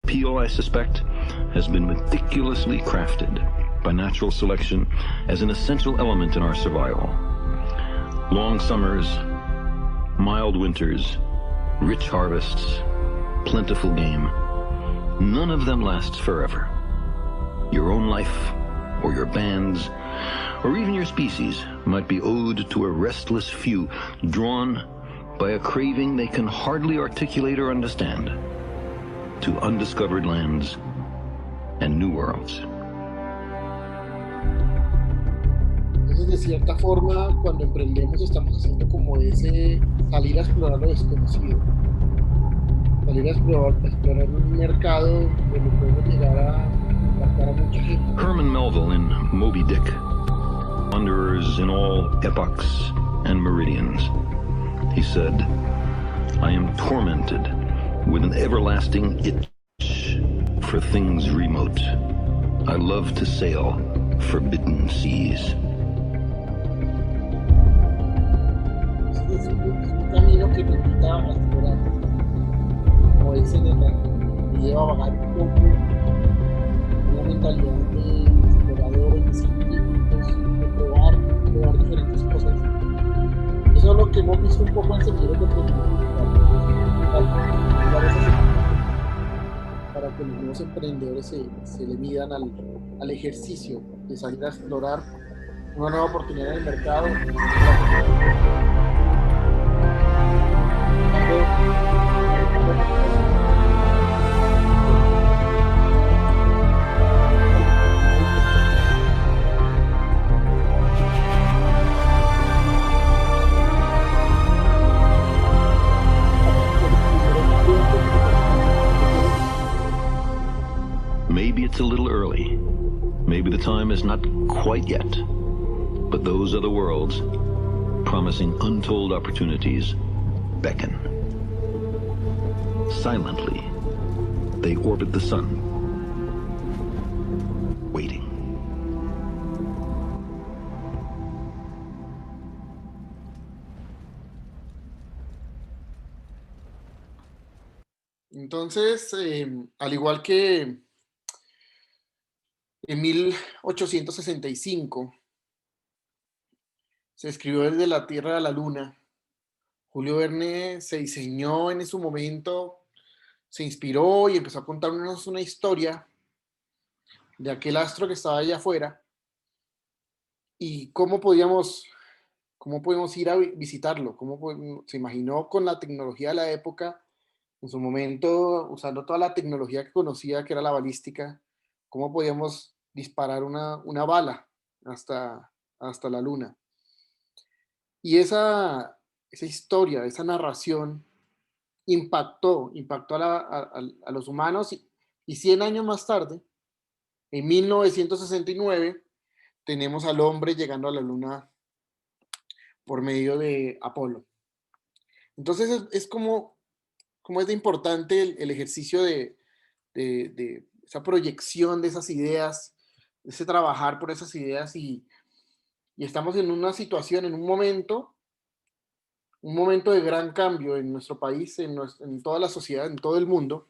Peel, I suspect, has been meticulously crafted by natural selection as an essential element in our survival. Long summers, mild winters, rich harvests, plentiful game. None of them lasts forever. Your own life, or your band's, or even your species might be owed to a restless few drawn by a craving they can hardly articulate or understand, to undiscovered lands and new worlds. Entonces, de cierta forma, cuando emprendemos estamos haciendo como ese salir a explorar lo desconocido, salir a explorar un mercado donde podemos llegar a impactar a mucha gente. Herman Melville in Moby Dick, wanderers in all epochs and meridians. He said, I am tormented with an everlasting itch for things remote. I love to sail forbidden seas. Es un camino que te invita a explorar, como dicen en me lleva a vagar un poco, una mentalidad de exploradores, de científicos, de probar diferentes cosas. Eso es lo que hemos visto un poco en Semilleros de Emprendimiento Digital, para que los nuevos emprendedores se le midan al ejercicio de salir a explorar una nueva oportunidad en el mercado. Maybe it's a little early. Maybe the time is not quite yet. But those other worlds, promising untold opportunities, beckon. Silently, they orbit the sun, waiting. Entonces, al igual que en 1865 se escribió Desde la Tierra a la Luna, Julio Verne se diseñó en ese momento, se inspiró y empezó a contarnos una historia de aquel astro que estaba allá afuera y cómo podíamos ir a visitarlo, se imaginó con la tecnología de la época, en su momento, usando toda la tecnología que conocía, que era la balística, cómo podíamos disparar una bala hasta la luna. Y esa historia, esa narración impactó a los humanos y 100 años más tarde, en 1969, tenemos al hombre llegando a la luna por medio de Apolo. Entonces es como es de importante el ejercicio de esa proyección de esas ideas, ese trabajar por esas ideas y estamos en una situación, en un momento de gran cambio en nuestro país, en toda la sociedad, en todo el mundo.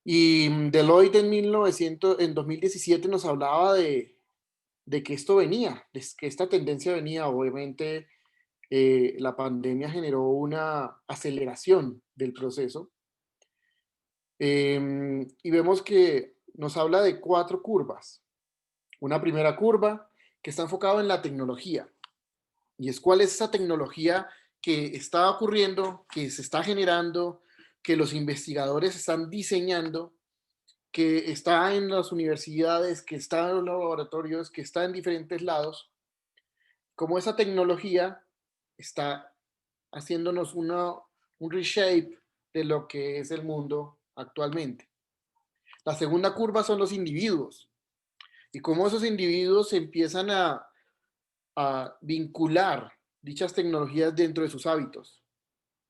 Y Deloitte en 2017 nos hablaba de que esto venía, de que esta tendencia venía. Obviamente la pandemia generó una aceleración del proceso. Y vemos que nos habla de 4 curvas. Una primera curva que está enfocada en la tecnología. Y es cuál es esa tecnología que está ocurriendo, que se está generando, que los investigadores están diseñando, que está en las universidades, que está en los laboratorios, que está en diferentes lados. Cómo esa tecnología está haciéndonos un reshape de lo que es el mundo actualmente. La segunda curva son los individuos y cómo esos individuos empiezan a vincular dichas tecnologías dentro de sus hábitos.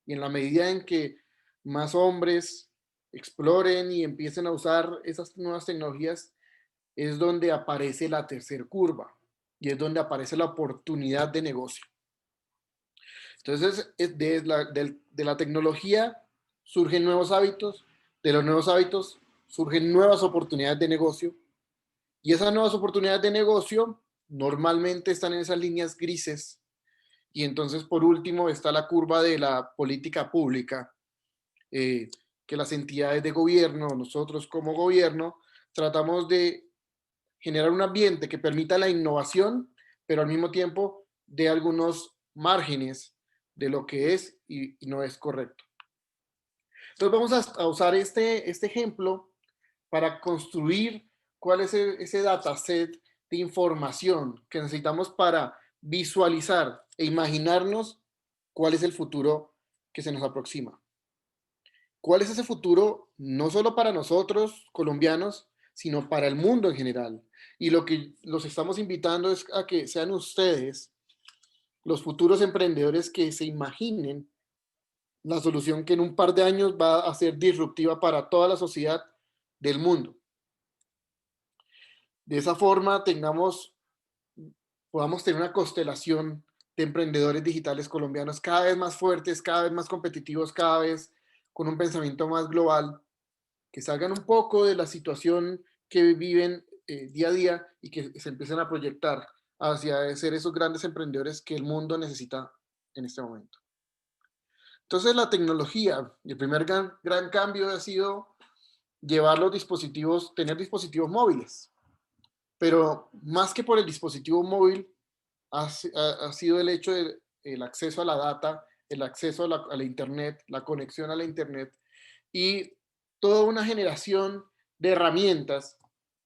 Y en la medida en que más hombres exploren y empiecen a usar esas nuevas tecnologías, es donde aparece la tercera curva y es donde aparece la oportunidad de negocio. Entonces, de la tecnología surgen nuevos hábitos De los nuevos hábitos surgen nuevas oportunidades de negocio y esas nuevas oportunidades de negocio normalmente están en esas líneas grises. Y entonces, por último, está la curva de la política pública, que las entidades de gobierno, nosotros como gobierno, tratamos de generar un ambiente que permita la innovación, pero al mismo tiempo de algunos márgenes de lo que es y no es correcto. Entonces vamos a usar este ejemplo para construir cuál es ese dataset de información que necesitamos para visualizar e imaginarnos cuál es el futuro que se nos aproxima. ¿Cuál es ese futuro no solo para nosotros, colombianos, sino para el mundo en general? Y lo que los estamos invitando es a que sean ustedes los futuros emprendedores que se imaginen la solución que en un par de años va a ser disruptiva para toda la sociedad del mundo. De esa forma podamos tener una constelación de emprendedores digitales colombianos cada vez más fuertes, cada vez más competitivos, cada vez con un pensamiento más global, que salgan un poco de la situación que viven día a día y que se empiecen a proyectar hacia ser esos grandes emprendedores que el mundo necesita en este momento. Entonces la tecnología, el primer gran cambio ha sido llevar los dispositivos, tener dispositivos móviles, pero más que por el dispositivo móvil ha sido el hecho del acceso a la data, el acceso a la internet, la conexión a la internet y toda una generación de herramientas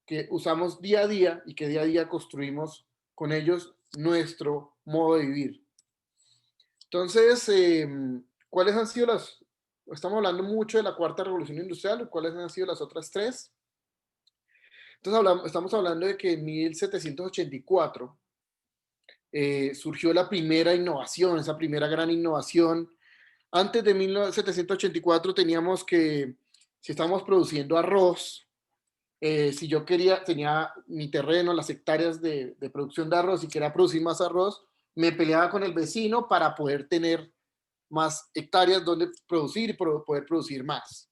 que usamos día a día y que día a día construimos con ellos nuestro modo de vivir. Entonces, ¿cuáles han sido estamos hablando mucho de la cuarta revolución industrial, ¿cuáles han sido las otras tres? Entonces, estamos hablando de que en 1784 surgió la primera innovación, esa primera gran innovación. Antes de 1784 teníamos que, si estábamos produciendo arroz, si yo tenía mi terreno, las hectáreas de producción de arroz y quería producir más arroz, me peleaba con el vecino para poder tener más hectáreas donde producir y poder producir más.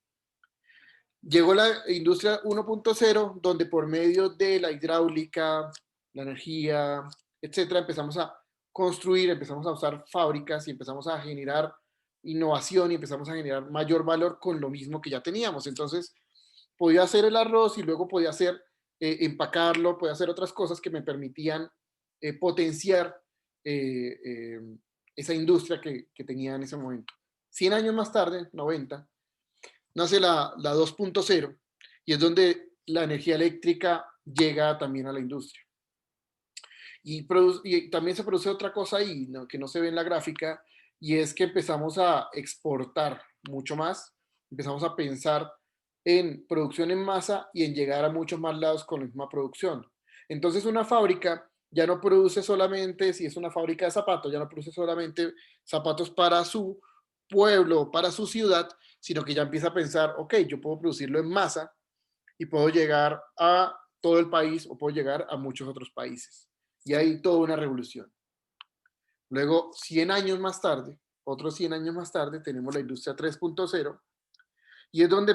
Llegó la industria 1.0, donde por medio de la hidráulica, la energía, etcétera, empezamos a construir, empezamos a usar fábricas y empezamos a generar innovación y empezamos a generar mayor valor con lo mismo que ya teníamos. Entonces, podía hacer el arroz y luego podía hacer, empacarlo, podía hacer otras cosas que me permitían potenciar esa industria que tenía en ese momento. 100 años más tarde, 90, nace la 2.0 y es donde la energía eléctrica llega también a la industria. Y también se produce otra cosa ahí, ¿no?, que no se ve en la gráfica, y es que empezamos a exportar mucho más, empezamos a pensar en producción en masa y en llegar a muchos más lados con la misma producción. Entonces una fábrica ya no produce solamente, si es una fábrica de zapatos, ya no produce solamente zapatos para su pueblo, para su ciudad, sino que ya empieza a pensar, ok, yo puedo producirlo en masa y puedo llegar a todo el país o puedo llegar a muchos otros países. Y hay toda una revolución. Luego, 100 años más tarde, otros 100 años más tarde, tenemos la industria 3.0, y es donde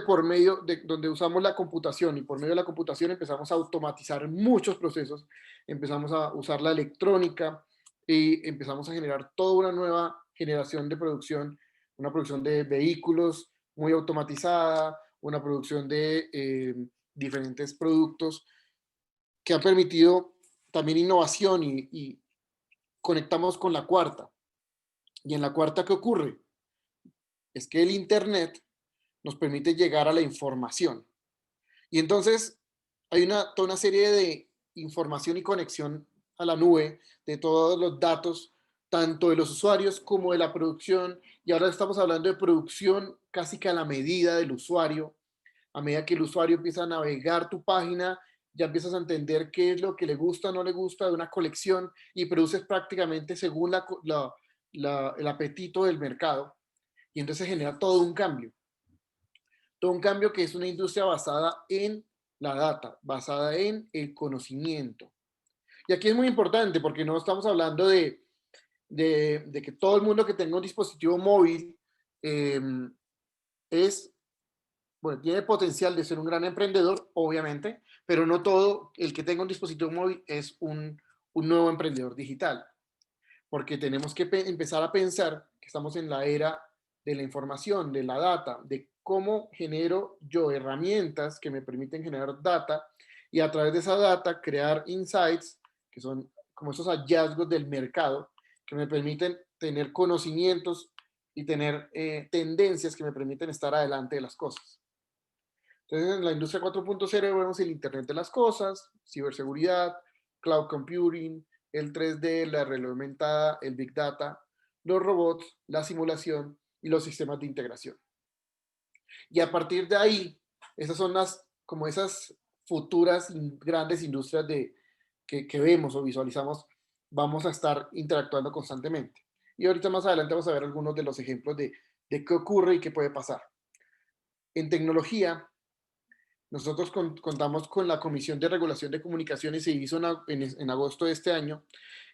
donde usamos la computación, y por medio de la computación empezamos a automatizar muchos procesos, empezamos a usar la electrónica y empezamos a generar toda una nueva generación de producción, una producción de vehículos muy automatizada, una producción de diferentes productos que han permitido también innovación y conectamos con la cuarta. Y en la cuarta, ¿qué ocurre? Es que el Internet nos permite llegar a la información. Y entonces hay toda una serie de información y conexión a la nube de todos los datos, tanto de los usuarios como de la producción. Y ahora estamos hablando de producción casi que a la medida del usuario. A medida que el usuario empieza a navegar tu página, ya empiezas a entender qué es lo que le gusta o no le gusta de una colección y produces prácticamente según el apetito del mercado. Y entonces genera todo un cambio. Todo un cambio que es una industria basada en la data, basada en el conocimiento. Y aquí es muy importante porque no estamos hablando de que todo el mundo que tenga un dispositivo móvil es bueno, tiene potencial de ser un gran emprendedor, obviamente, pero no todo el que tenga un dispositivo móvil es un nuevo emprendedor digital, porque tenemos que empezar a pensar que estamos en la era de la información, de la data, de cómo genero yo herramientas que me permiten generar data y a través de esa data crear insights, que son como esos hallazgos del mercado, que me permiten tener conocimientos y tener tendencias que me permiten estar adelante de las cosas. Entonces, en la industria 4.0 vemos el Internet de las cosas, ciberseguridad, cloud computing, el 3D, la realidad aumentada, el Big Data, los robots, la simulación y los sistemas de integración. Y a partir de ahí, esas son como esas futuras grandes industrias que vemos o visualizamos, vamos a estar interactuando constantemente. Y ahorita más adelante vamos a ver algunos de los ejemplos de qué ocurre y qué puede pasar. En tecnología, nosotros contamos con la Comisión de Regulación de Comunicaciones, se hizo en agosto de este año,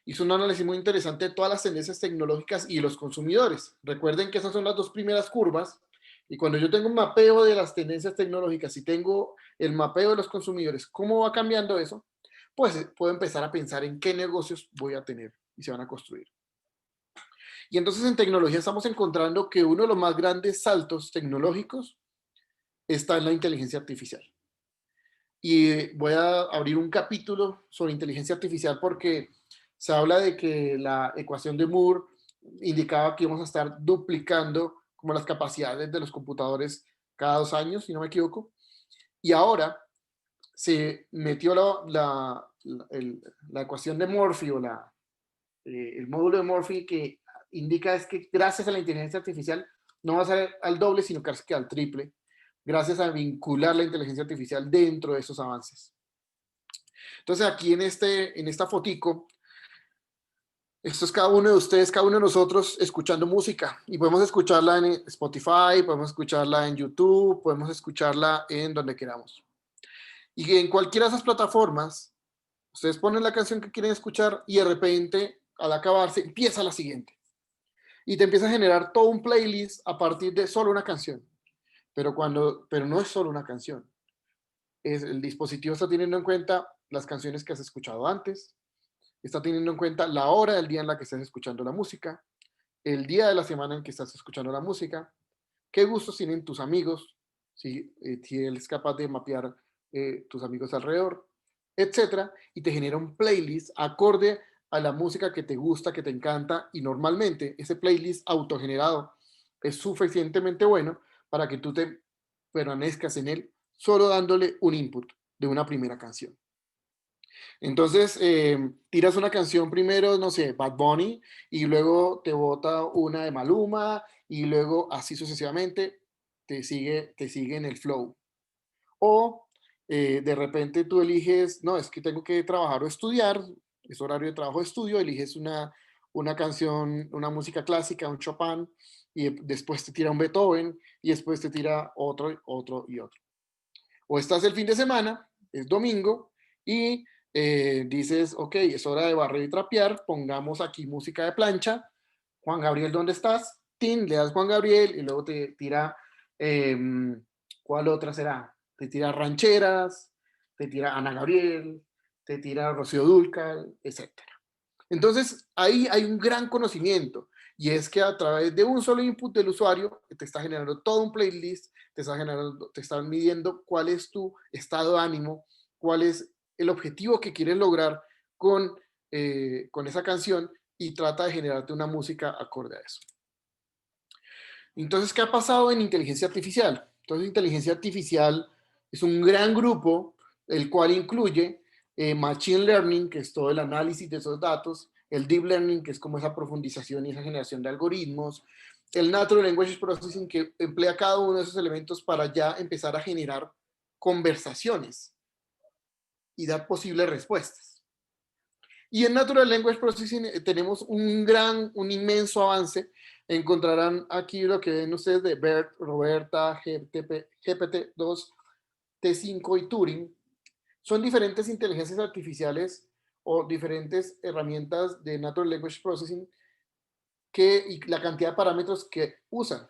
hizo un análisis muy interesante de todas las tendencias tecnológicas y los consumidores. Recuerden que esas son las dos primeras curvas, y cuando yo tengo un mapeo de las tendencias tecnológicas y tengo el mapeo de los consumidores, ¿cómo va cambiando eso? Pues puedo empezar a pensar en qué negocios voy a tener y se van a construir. Y entonces en tecnología estamos encontrando que uno de los más grandes saltos tecnológicos está en la inteligencia artificial. Y voy a abrir un capítulo sobre inteligencia artificial porque se habla de que la ecuación de Moore indicaba que íbamos a estar duplicando como las capacidades de los computadores cada 2 años, si no me equivoco. Y ahora se metió la ecuación de Murphy o el módulo de Murphy que indica es que gracias a la inteligencia artificial no va a ser al doble, sino casi que al triple, gracias a vincular la inteligencia artificial dentro de esos avances. Entonces aquí en esta fotico, esto es cada uno de ustedes, cada uno de nosotros escuchando música y podemos escucharla en Spotify, podemos escucharla en YouTube, podemos escucharla en donde queramos. Y en cualquiera de esas plataformas, ustedes ponen la canción que quieren escuchar y de repente al acabarse empieza la siguiente. Y te empieza a generar todo un playlist a partir de solo una canción. Pero no es solo una canción. El dispositivo está teniendo en cuenta las canciones que has escuchado antes, está teniendo en cuenta la hora del día en la que estás escuchando la música, el día de la semana en que estás escuchando la música, qué gustos tienen tus amigos, si él es capaz de mapear tus amigos alrededor, etcétera, y te genera un playlist acorde a la música que te gusta, que te encanta, y normalmente ese playlist autogenerado es suficientemente bueno para que tú te permanezcas en él solo dándole un input de una primera canción. Entonces, tiras una canción primero, no sé, Bad Bunny, y luego te bota una de Maluma, y luego así sucesivamente te sigue en el flow. O de repente tú eliges, no, es que tengo que trabajar o estudiar, es horario de trabajo o estudio, eliges una canción, una música clásica, un Chopin, y después te tira un Beethoven, y después te tira otro, otro y otro. O estás el fin de semana, es domingo, y dices, ok, es hora de barrer y trapear, pongamos aquí música de plancha. Juan Gabriel, ¿dónde estás? Tin, le das Juan Gabriel y luego te tira, ¿cuál otra será? Te tira rancheras, te tira Ana Gabriel, te tira Rocío Dúrcal, etc. Entonces, ahí hay un gran conocimiento y es que a través de un solo input del usuario te está generando todo un playlist, te están midiendo cuál es tu estado de ánimo, cuál es el objetivo que quieres lograr con esa canción y trata de generarte una música acorde a eso. Entonces, ¿qué ha pasado en inteligencia artificial? Entonces, inteligencia artificial es un gran grupo, el cual incluye Machine Learning, que es todo el análisis de esos datos, el Deep Learning, que es como esa profundización y esa generación de algoritmos, el Natural Language Processing, que emplea cada uno de esos elementos para ya empezar a generar conversaciones y dar posibles respuestas. Y en Natural Language Processing tenemos un inmenso avance. Encontrarán aquí lo que ven ustedes de BERT, Roberta, GPT-2, T5 y Turing. Son diferentes inteligencias artificiales o diferentes herramientas de Natural Language Processing y la cantidad de parámetros que usan.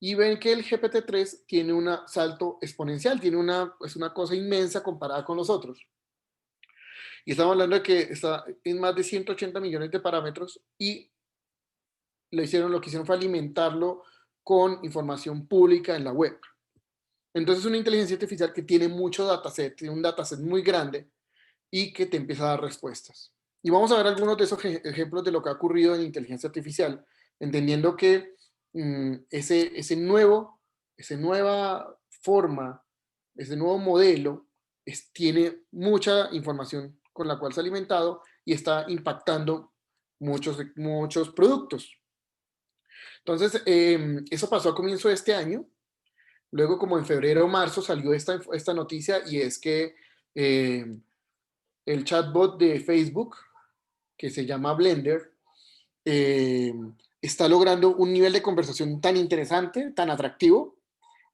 y ven que el GPT-3 tiene un salto exponencial, es una cosa inmensa comparada con los otros. Y estamos hablando de que está en más de 180 millones de parámetros y lo que hicieron fue alimentarlo con información pública en la web. Entonces es una inteligencia artificial que tiene mucho dataset, tiene un dataset muy grande y que te empieza a dar respuestas. Y vamos a ver algunos de esos ejemplos de lo que ha ocurrido en inteligencia artificial, entendiendo que esa nueva forma, ese nuevo modelo tiene mucha información con la cual se ha alimentado y está impactando muchos productos. Entonces, eso pasó a comienzo de este año. Luego, como en febrero o marzo, salió esta noticia y es que el chatbot de Facebook, que se llama Blender, está logrando un nivel de conversación tan interesante, tan atractivo,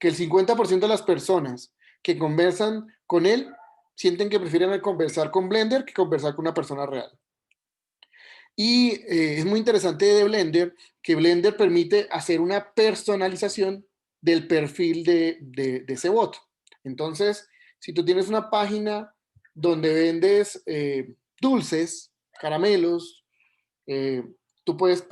que el 50% de las personas que conversan con él sienten que prefieren conversar con Blender que conversar con una persona real. Y es muy interesante de Blender que Blender permite hacer una personalización del perfil de ese bot. Entonces, si tú tienes una página donde vendes dulces, caramelos, tú puedes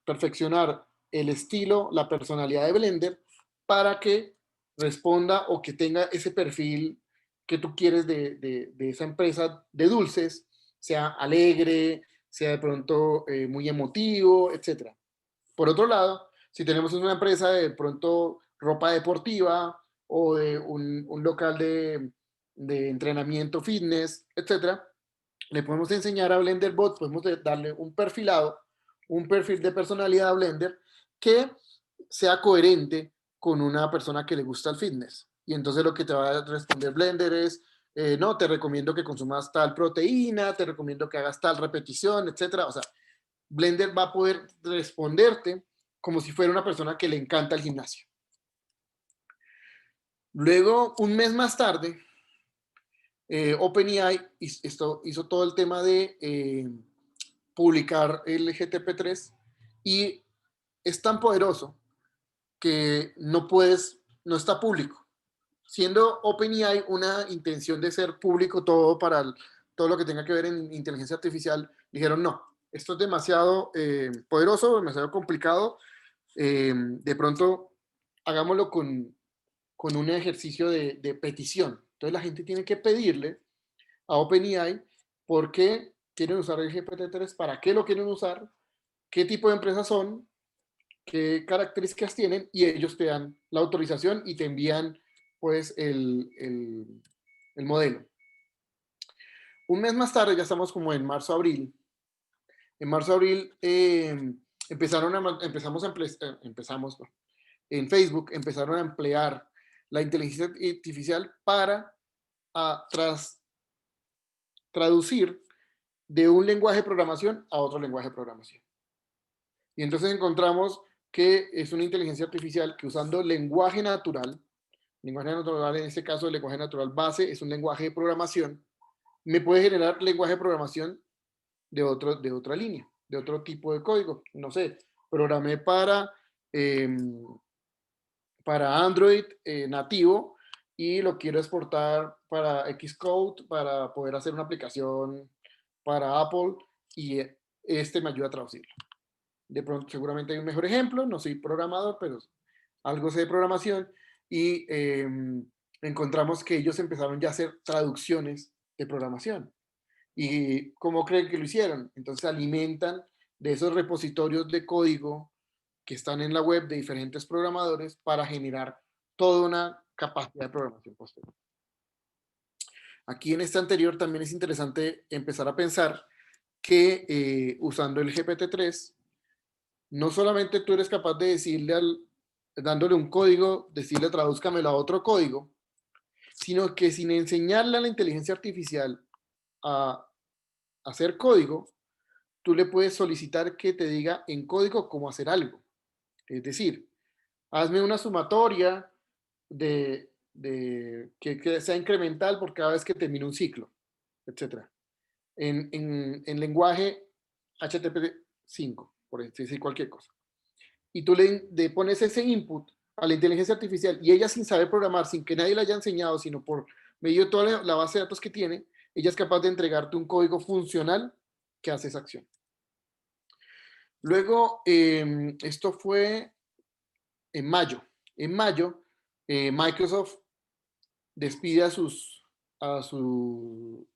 perfeccionar el estilo, la personalidad de Blender para que responda o que tenga ese perfil que tú quieres de esa empresa de dulces, sea alegre, sea de pronto muy emotivo, etc. Por otro lado, si tenemos una empresa de pronto ropa deportiva o de un local de entrenamiento fitness, etc., le podemos enseñar a Blender Bot, podemos darle un perfilado, un perfil de personalidad a Blender que sea coherente con una persona que le gusta el fitness. Y entonces lo que te va a responder Blender es, no, te recomiendo que consumas tal proteína, te recomiendo que hagas tal repetición, etcétera. O sea, Blender va a poder responderte como si fuera una persona que le encanta el gimnasio. Luego, un mes más tarde, OpenAI hizo todo el tema de publicar el GTP3 y es tan poderoso que no está público. Siendo OpenAI una intención de ser público todo todo lo que tenga que ver en inteligencia artificial, dijeron no, esto es demasiado poderoso, demasiado complicado, de pronto hagámoslo con un ejercicio de petición. Entonces la gente tiene que pedirle a OpenAI por qué quieren usar el GPT-3, para qué lo quieren usar, qué tipo de empresas son, qué características tienen, y ellos te dan la autorización y te envían pues el modelo. Un mes más tarde, ya estamos como en marzo-abril, empezamos en Facebook, empezaron a emplear la inteligencia artificial para traducir de un lenguaje de programación a otro lenguaje de programación. Y entonces encontramos que es una inteligencia artificial que usando lenguaje natural en este caso el lenguaje natural base es un lenguaje de programación, me puede generar lenguaje de programación de otra línea, de otro tipo de código. No sé, programé para Android nativo y lo quiero exportar para Xcode para poder hacer una aplicación para Apple y este me ayuda a traducirlo. De pronto seguramente hay un mejor ejemplo, no soy programador, pero algo sé de programación y encontramos que ellos empezaron ya a hacer traducciones de programación. ¿Y cómo creen que lo hicieron? Entonces alimentan de esos repositorios de código que están en la web de diferentes programadores para generar toda una capacidad de programación posterior. Aquí en este anterior también es interesante empezar a pensar que usando el GPT-3, no solamente tú eres capaz de decirle dándole un código, decirle tradúzcamelo a otro código, sino que sin enseñarle a la inteligencia artificial a hacer código, tú le puedes solicitar que te diga en código cómo hacer algo. Es decir, hazme una sumatoria que sea incremental por cada vez que termine un ciclo, etc. En lenguaje HTTP5, por decir cualquier cosa. y tú le pones ese input a la inteligencia artificial y ella sin saber programar, sin que nadie le haya enseñado, sino por medio de toda la base de datos que tiene, ella es capaz de entregarte un código funcional que hace esa acción. Luego, esto fue en mayo. En mayo, Microsoft despide a su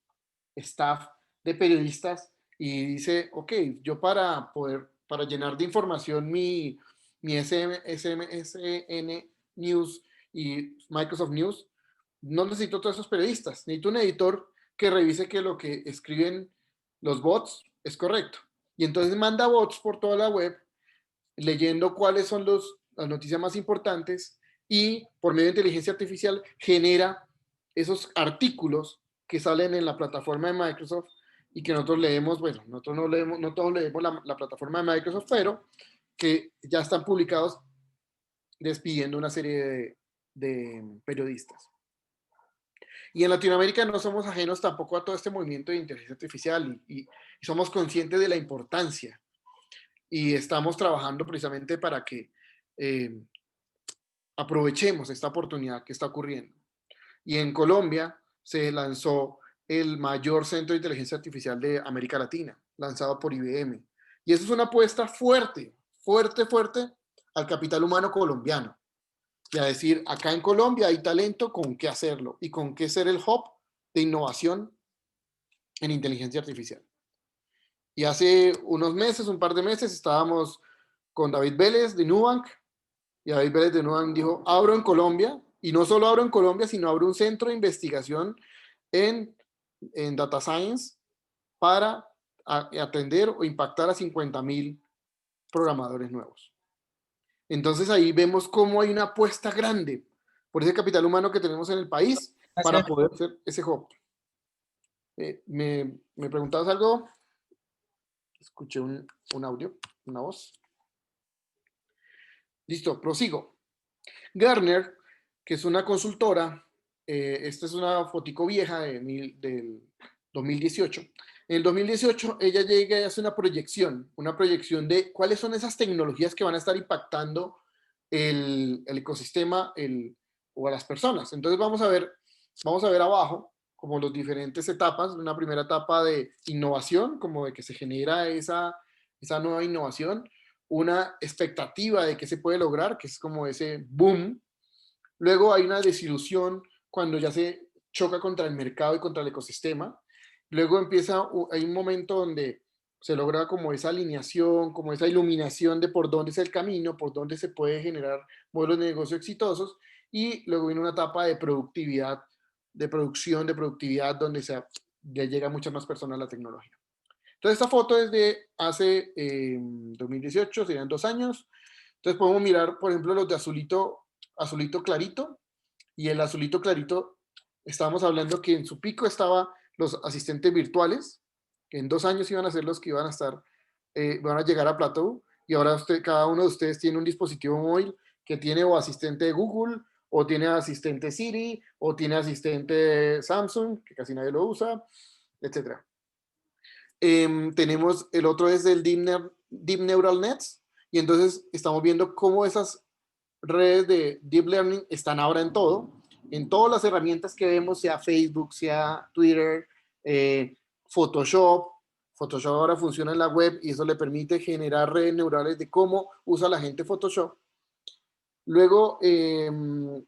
staff de periodistas y dice, ok, yo para llenar de información mi SMSN News y Microsoft News, no necesito todos esos periodistas, necesito un editor que revise que lo que escriben los bots es correcto. Y entonces manda bots por toda la web leyendo cuáles son las noticias más importantes y por medio de inteligencia artificial genera esos artículos que salen en la plataforma de Microsoft y que nosotros leemos, bueno, nosotros no leemos, no todos leemos la plataforma de Microsoft, pero que ya están publicados despidiendo una serie de periodistas. Y en Latinoamérica no somos ajenos tampoco a todo este movimiento de inteligencia artificial y somos conscientes de la importancia y estamos trabajando precisamente para que aprovechemos esta oportunidad que está ocurriendo. Y en Colombia se lanzó el mayor centro de inteligencia artificial de América Latina, lanzado por IBM. Y eso es una apuesta fuerte, fuerte, fuerte al capital humano colombiano. Y a decir, acá en Colombia hay talento con qué hacerlo y con qué ser el hub de innovación en inteligencia artificial. Y hace unos meses, un par de meses, estábamos con David Vélez de Nubank, y David Vélez de Nubank dijo, abro en Colombia, y no solo abro en Colombia, sino abro un centro de investigación en Data Science para atender o impactar a 50,000 programadores nuevos. Entonces ahí vemos cómo hay una apuesta grande por ese capital humano que tenemos en el país para poder hacer ese hub. ¿Me preguntabas algo? Escuché un audio, una voz. Listo, prosigo. Gartner, que es una consultora, esta es una fotico vieja del 2018. En el 2018 ella llega y hace una proyección de cuáles son esas tecnologías que van a estar impactando el ecosistema o a las personas. Entonces vamos a ver abajo como las diferentes etapas, una primera etapa de innovación, como de que se genera esa nueva innovación, una expectativa de qué se puede lograr, que es como ese boom. Luego hay una desilusión cuando ya se choca contra el mercado y contra el ecosistema. Luego hay un momento donde se logra como esa alineación, como esa iluminación de por dónde es el camino, por dónde se puede generar modelos de negocio exitosos. Y luego viene una etapa de productividad, de productividad, donde ya llega a muchas más personas la tecnología. Entonces, esta foto es de hace 2018, serían 2 años. Entonces, podemos mirar, por ejemplo, los de azulito clarito. Y el azulito clarito, estábamos hablando que en su pico estaban los asistentes virtuales, que en 2 años iban a ser los que iban a llegar a plateau. Y ahora cada uno de ustedes tiene un dispositivo móvil que tiene o asistente de Google, o tiene asistente Siri, o tiene asistente Samsung, que casi nadie lo usa, etcétera. Tenemos el otro es del Deep Neural Nets, y entonces estamos viendo cómo esas redes de Deep Learning están ahora en todas las herramientas que vemos, sea Facebook, sea Twitter, Photoshop. Photoshop ahora funciona en la web y eso le permite generar redes neurales de cómo usa la gente Photoshop. Luego, el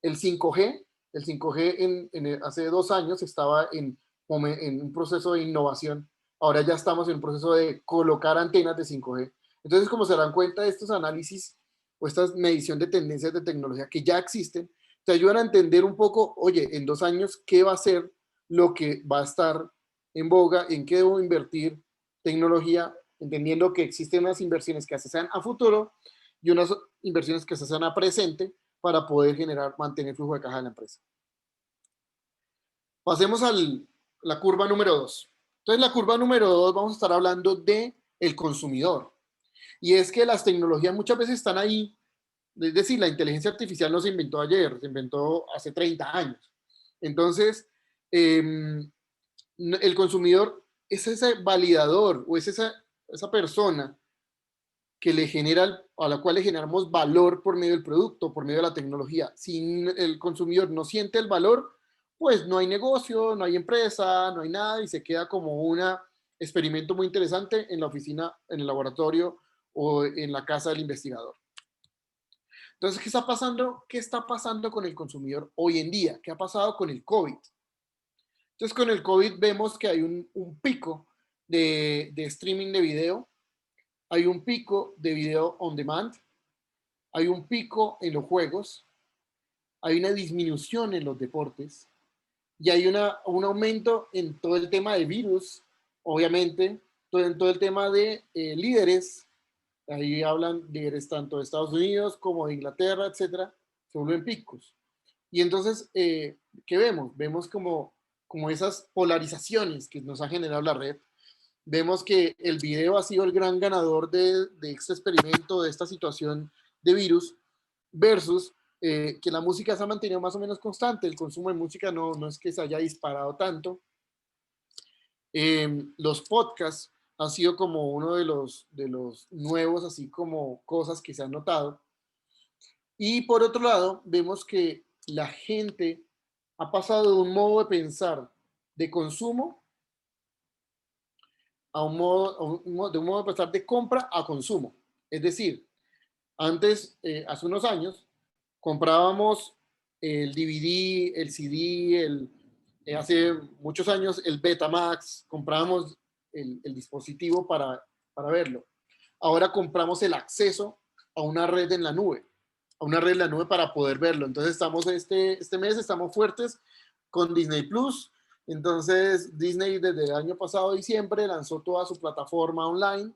5G. El 5G hace 2 años estaba en un proceso de innovación. Ahora ya estamos en un proceso de colocar antenas de 5G. Entonces, como se dan cuenta, estos análisis o esta medición de tendencias de tecnología que ya existen, te ayudan a entender un poco, oye, en 2 años, ¿qué va a ser lo que va a estar en boga? ¿En qué debo invertir tecnología? Entendiendo que existen unas inversiones que se hacen a futuro y unas inversiones que se hacen a presente para poder mantener flujo de caja de la empresa. Pasemos a la curva número 2. Entonces, la curva número 2 vamos a estar hablando de el consumidor. Y es que las tecnologías muchas veces están ahí. Es decir, la inteligencia artificial no se inventó ayer, se inventó hace 30 años. Entonces, el consumidor es ese validador o es esa persona a la cual le generamos valor por medio del producto, por medio de la tecnología. Si el consumidor no siente el valor, pues no hay negocio, no hay empresa, no hay nada y se queda como un experimento muy interesante en la oficina, en el laboratorio o en la casa del investigador. Entonces, ¿qué está pasando? ¿Qué está pasando con el consumidor hoy en día? ¿Qué ha pasado con el COVID? Entonces, con el COVID vemos que hay un pico de streaming de video, hay un pico de video on demand, hay un pico en los juegos, hay una disminución en los deportes y hay un aumento en todo el tema de virus, obviamente, en todo el tema de líderes. Ahí hablan líderes tanto de Estados Unidos como de Inglaterra, etcétera, se vuelven picos. Y entonces, ¿qué vemos? Vemos como esas polarizaciones que nos ha generado la red. Vemos que el video ha sido el gran ganador de este experimento, de esta situación de virus, versus que la música se ha mantenido más o menos constante. El consumo de música no es que se haya disparado tanto. Los podcasts han sido como uno de los nuevos, así como cosas que se han notado. Y por otro lado, vemos que la gente ha pasado de un modo de pensar de consumo a de un modo de pensar de compra a consumo. Es decir, antes, hace unos años, comprábamos el DVD, el CD, hace muchos años el Betamax, comprábamos el dispositivo para verlo. Ahora compramos el acceso a una red en la nube, a una red en la nube para poder verlo. Entonces estamos este mes estamos fuertes con Disney Plus. Entonces Disney desde el año pasado, diciembre, lanzó toda su plataforma online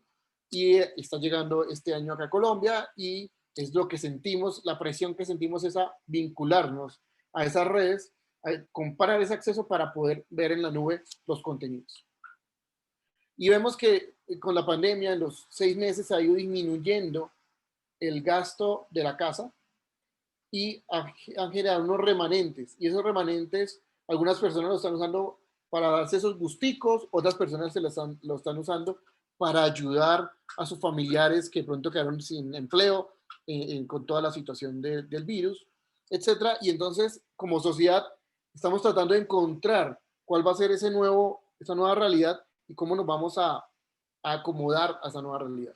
y está llegando este año acá a Colombia y es lo que sentimos, la presión que sentimos es a vincularnos a esas redes, a comprar ese acceso para poder ver en la nube los contenidos. Y vemos que con la pandemia en los 6 meses ha ido disminuyendo el gasto de la casa y han generado unos remanentes. Y esos remanentes, algunas personas lo están usando para darse esos gusticos, otras personas lo están usando para ayudar a sus familiares que pronto quedaron sin empleo con toda la situación del virus, etcétera. Y entonces, como sociedad, estamos tratando de encontrar cuál va a ser esa nueva realidad y cómo nos vamos a acomodar a esa nueva realidad.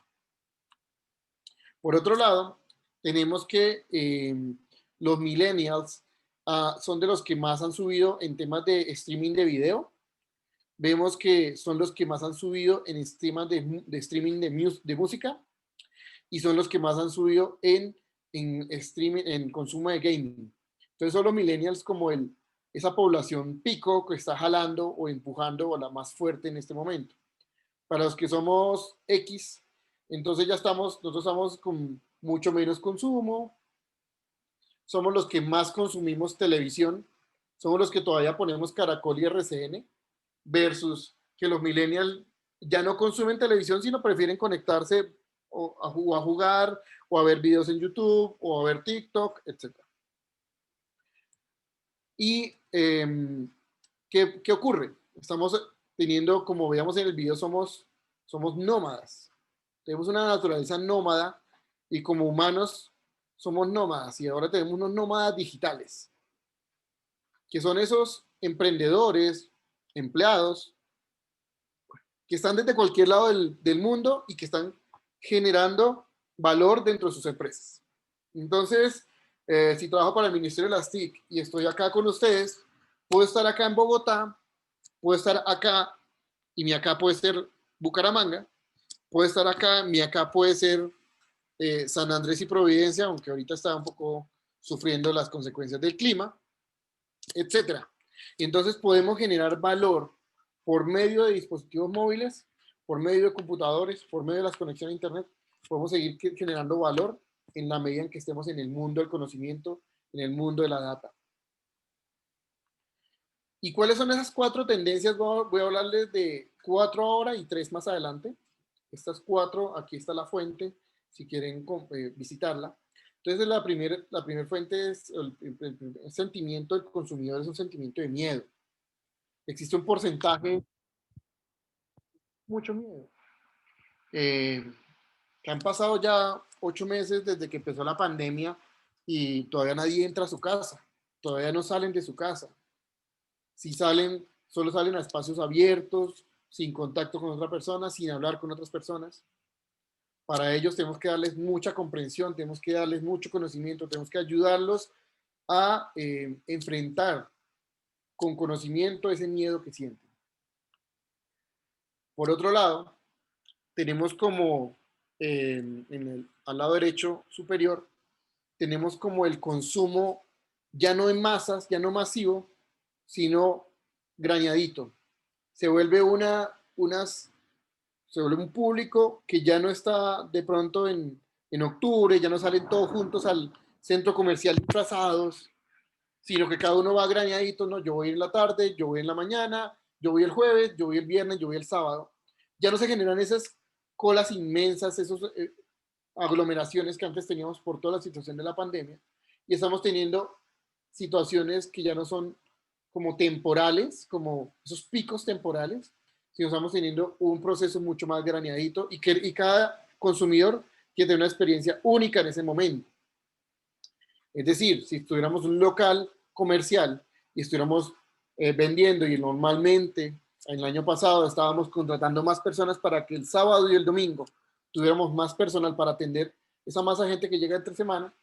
Por otro lado, tenemos que los millennials son de los que más han subido en temas de streaming de video. Vemos que son los que más han subido en temas de streaming de música y son los que más han subido en streaming, en consumo de gaming. Entonces son los millennials como esa población pico que está jalando o empujando o la más fuerte en este momento. Para los que somos X, entonces nosotros estamos con mucho menos consumo, somos los que más consumimos televisión, somos los que todavía ponemos Caracol y RCN, versus que los millennials ya no consumen televisión, sino prefieren conectarse a jugar, o a ver videos en YouTube, o a ver TikTok, etc. ¿Y qué ocurre? Estamos teniendo, como veíamos en el video, somos nómadas. Tenemos una naturaleza nómada y como humanos somos nómadas y ahora tenemos unos nómadas digitales, que son esos emprendedores, empleados, que están desde cualquier lado del mundo y que están generando valor dentro de sus empresas. Entonces, si trabajo para el Ministerio de las TIC y estoy acá con ustedes, puedo estar acá en Bogotá, puedo estar acá y mi acá puede ser Bucaramanga, puede estar acá, mi acá puede ser San Andrés y Providencia, aunque ahorita está un poco sufriendo las consecuencias del clima, etcétera. Y entonces podemos generar valor por medio de dispositivos móviles, por medio de computadores, por medio de las conexiones a internet, podemos seguir generando valor en la medida en que estemos en el mundo del conocimiento, en el mundo de la data. ¿Y cuáles son esas 4 tendencias? Voy a hablarles de 4 ahora y 3 más adelante. Estas 4, aquí está la fuente, si quieren visitarla. Entonces, la primera fuente es el sentimiento del consumidor, es un sentimiento de miedo. Existe un porcentaje, mucho miedo. que han pasado ya 8 meses desde que empezó la pandemia y todavía nadie entra a su casa, todavía no salen de su casa. Si salen, solo salen a espacios abiertos, sin contacto con otra persona, sin hablar con otras personas. Para ellos tenemos que darles mucha comprensión, tenemos que darles mucho conocimiento, tenemos que ayudarlos a enfrentar con conocimiento ese miedo que sienten. Por otro lado, tenemos como al lado derecho superior, tenemos como el consumo ya no en masas, ya no masivo, sino grañadito. Se vuelve se vuelve un público que ya no está de pronto en octubre, ya no salen todos juntos al centro comercial disfrazados, sino que cada uno va grañadito, ¿no? Yo voy en la tarde, yo voy en la mañana, yo voy el jueves, yo voy el viernes, yo voy el sábado. Ya no se generan esas colas inmensas, esas aglomeraciones que antes teníamos por toda la situación de la pandemia, y estamos teniendo situaciones que ya no son como temporales, como esos picos temporales, sino estamos teniendo un proceso mucho más graneadito y cada consumidor tiene una experiencia única en ese momento. Es decir, si estuviéramos en un local comercial y estuviéramos vendiendo y normalmente el año pasado estábamos contratando más personas para que el sábado y el domingo tuviéramos más personal para atender esa masa de gente que llega entre semana,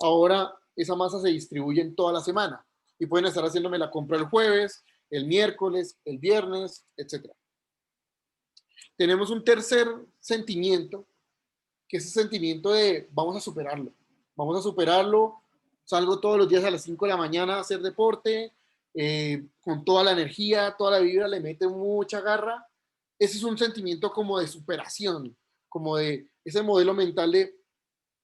ahora esa masa se distribuye en toda la semana y pueden estar haciéndome la compra el jueves, el miércoles, el viernes, etc. Tenemos un tercer sentimiento, que es el sentimiento de vamos a superarlo, salgo todos los días a las 5 de la mañana a hacer deporte, con toda la energía, toda la vibra, le mete mucha garra. Ese es un sentimiento como de superación, como de ese modelo mental de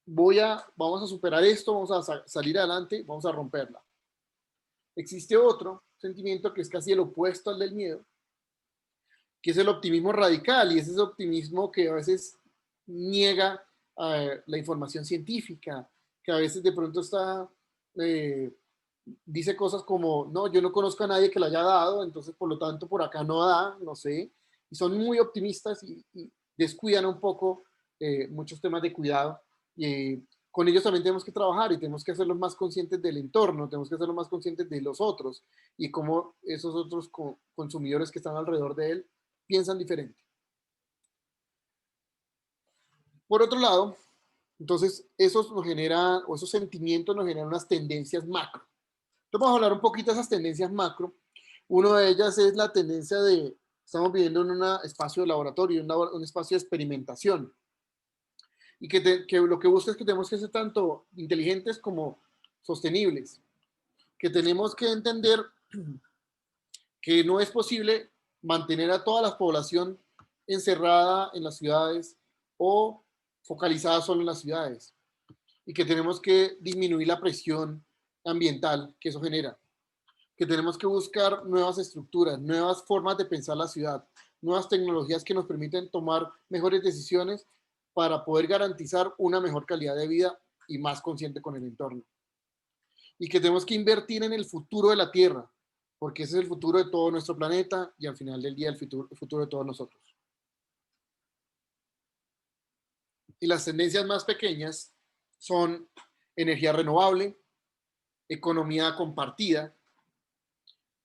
vamos a superar esto, vamos a salir adelante, vamos a romperla. Existe otro sentimiento que es casi el opuesto al del miedo, que es el optimismo radical, y es ese optimismo que a veces niega la información científica, que a veces de pronto dice cosas como, no, yo no conozco a nadie que lo haya dado, entonces por lo tanto por acá no da, no sé, y son muy optimistas y descuidan un poco muchos temas de cuidado, y con ellos también tenemos que trabajar y tenemos que hacerlos más conscientes del entorno, tenemos que hacerlos más conscientes de los otros y cómo esos otros consumidores que están alrededor de él piensan diferente. Por otro lado, entonces esos nos generan, o esos sentimientos nos generan unas tendencias macro. Entonces vamos a hablar un poquito de esas tendencias macro. Una de ellas es la tendencia de, estamos viviendo en un espacio de laboratorio, un espacio de experimentación. Y que lo que busca es que tenemos que ser tanto inteligentes como sostenibles. Que tenemos que entender que no es posible mantener a toda la población encerrada en las ciudades o focalizada solo en las ciudades, y que tenemos que disminuir la presión ambiental que eso genera, que tenemos que buscar nuevas estructuras, nuevas formas de pensar la ciudad, nuevas tecnologías que nos permiten tomar mejores decisiones para poder garantizar una mejor calidad de vida y más consciente con el entorno. Y que tenemos que invertir en el futuro de la Tierra, porque ese es el futuro de todo nuestro planeta y al final del día el futuro de todos nosotros. Y las tendencias más pequeñas son energía renovable, economía compartida,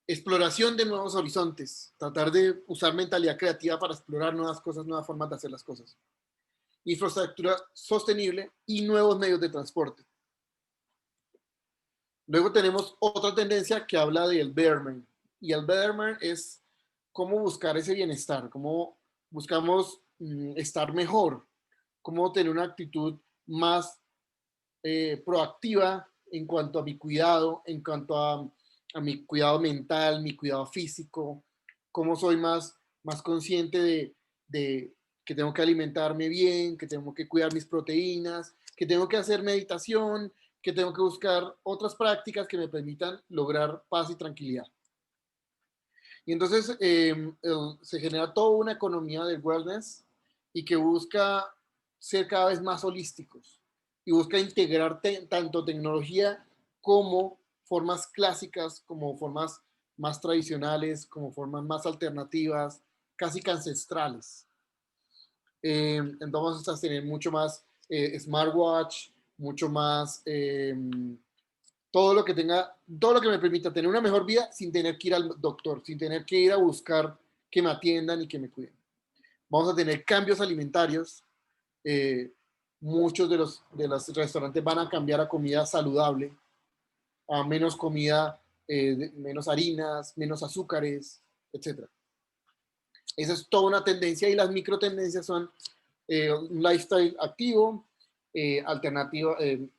exploración de nuevos horizontes, tratar de usar mentalidad creativa para explorar nuevas cosas, nuevas formas de hacer las cosas, infraestructura sostenible y nuevos medios de transporte. Luego tenemos otra tendencia que habla del betterment, y el betterment es cómo buscar ese bienestar, cómo buscamos estar mejor, cómo tener una actitud más proactiva en cuanto a mi cuidado, en cuanto a mi cuidado mental, mi cuidado físico, cómo soy más consciente de que tengo que alimentarme bien, que tengo que cuidar mis proteínas, que tengo que hacer meditación, que tengo que buscar otras prácticas que me permitan lograr paz y tranquilidad. Y entonces se genera toda una economía del wellness y que busca ser cada vez más holísticos y busca integrar tanto tecnología como formas clásicas, como formas más tradicionales, como formas más alternativas, casi que ancestrales. Entonces vamos a tener mucho más smartwatch, mucho más todo lo que tenga, todo lo que me permita tener una mejor vida sin tener que ir al doctor, sin tener que ir a buscar que me atiendan y que me cuiden. Vamos a tener cambios alimentarios. eh, Muchos de los restaurantes van a cambiar a comida saludable, a menos comida, menos harinas, menos azúcares, etc. Esa es toda una tendencia y las micro tendencias son un lifestyle activo,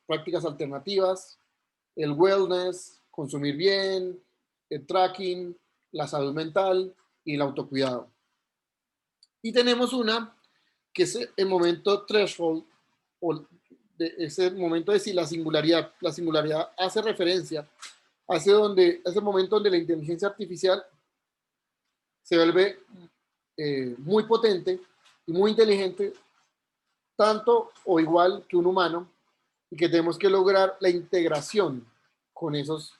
prácticas alternativas, el wellness, consumir bien, el tracking, la salud mental y el autocuidado. Y tenemos una que es el momento threshold, o ese momento de si la singularidad. La singularidad hace referencia a ese momento donde la inteligencia artificial se vuelve muy potente y muy inteligente, tanto o igual que un humano, y que tenemos que lograr la integración con esos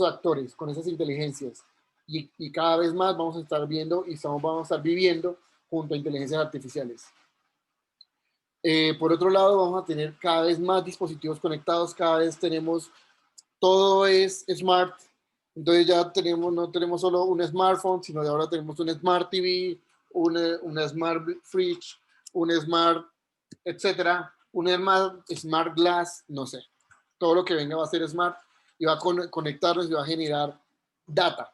actores, con esas inteligencias. Y cada vez más vamos a estar viendo y vamos a estar viviendo junto a inteligencias artificiales. Por otro lado, vamos a tener cada vez más dispositivos conectados, cada vez tenemos, todo es smart, entonces ya no tenemos solo un smartphone, sino de ahora tenemos un smart TV, una smart fridge, un smart, etcétera, un smart glass, no sé. Todo lo que venga va a ser smart y va a conectarnos y va a generar data,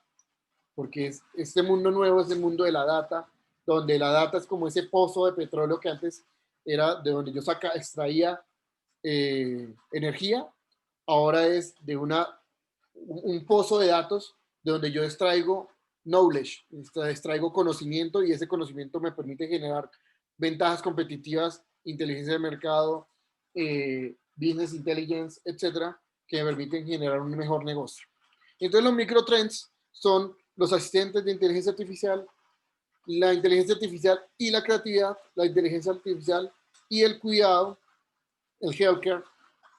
porque este mundo nuevo es el mundo de la data, donde la data es como ese pozo de petróleo que antes era de donde yo extraía energía, ahora es de un pozo de datos de donde yo extraigo knowledge, extraigo conocimiento y ese conocimiento me permite generar ventajas competitivas, inteligencia de mercado, business intelligence, etcétera, que me permiten generar un mejor negocio. Entonces los microtrends son los asistentes de inteligencia artificial, la inteligencia artificial y la creatividad, la inteligencia artificial y el cuidado, el healthcare,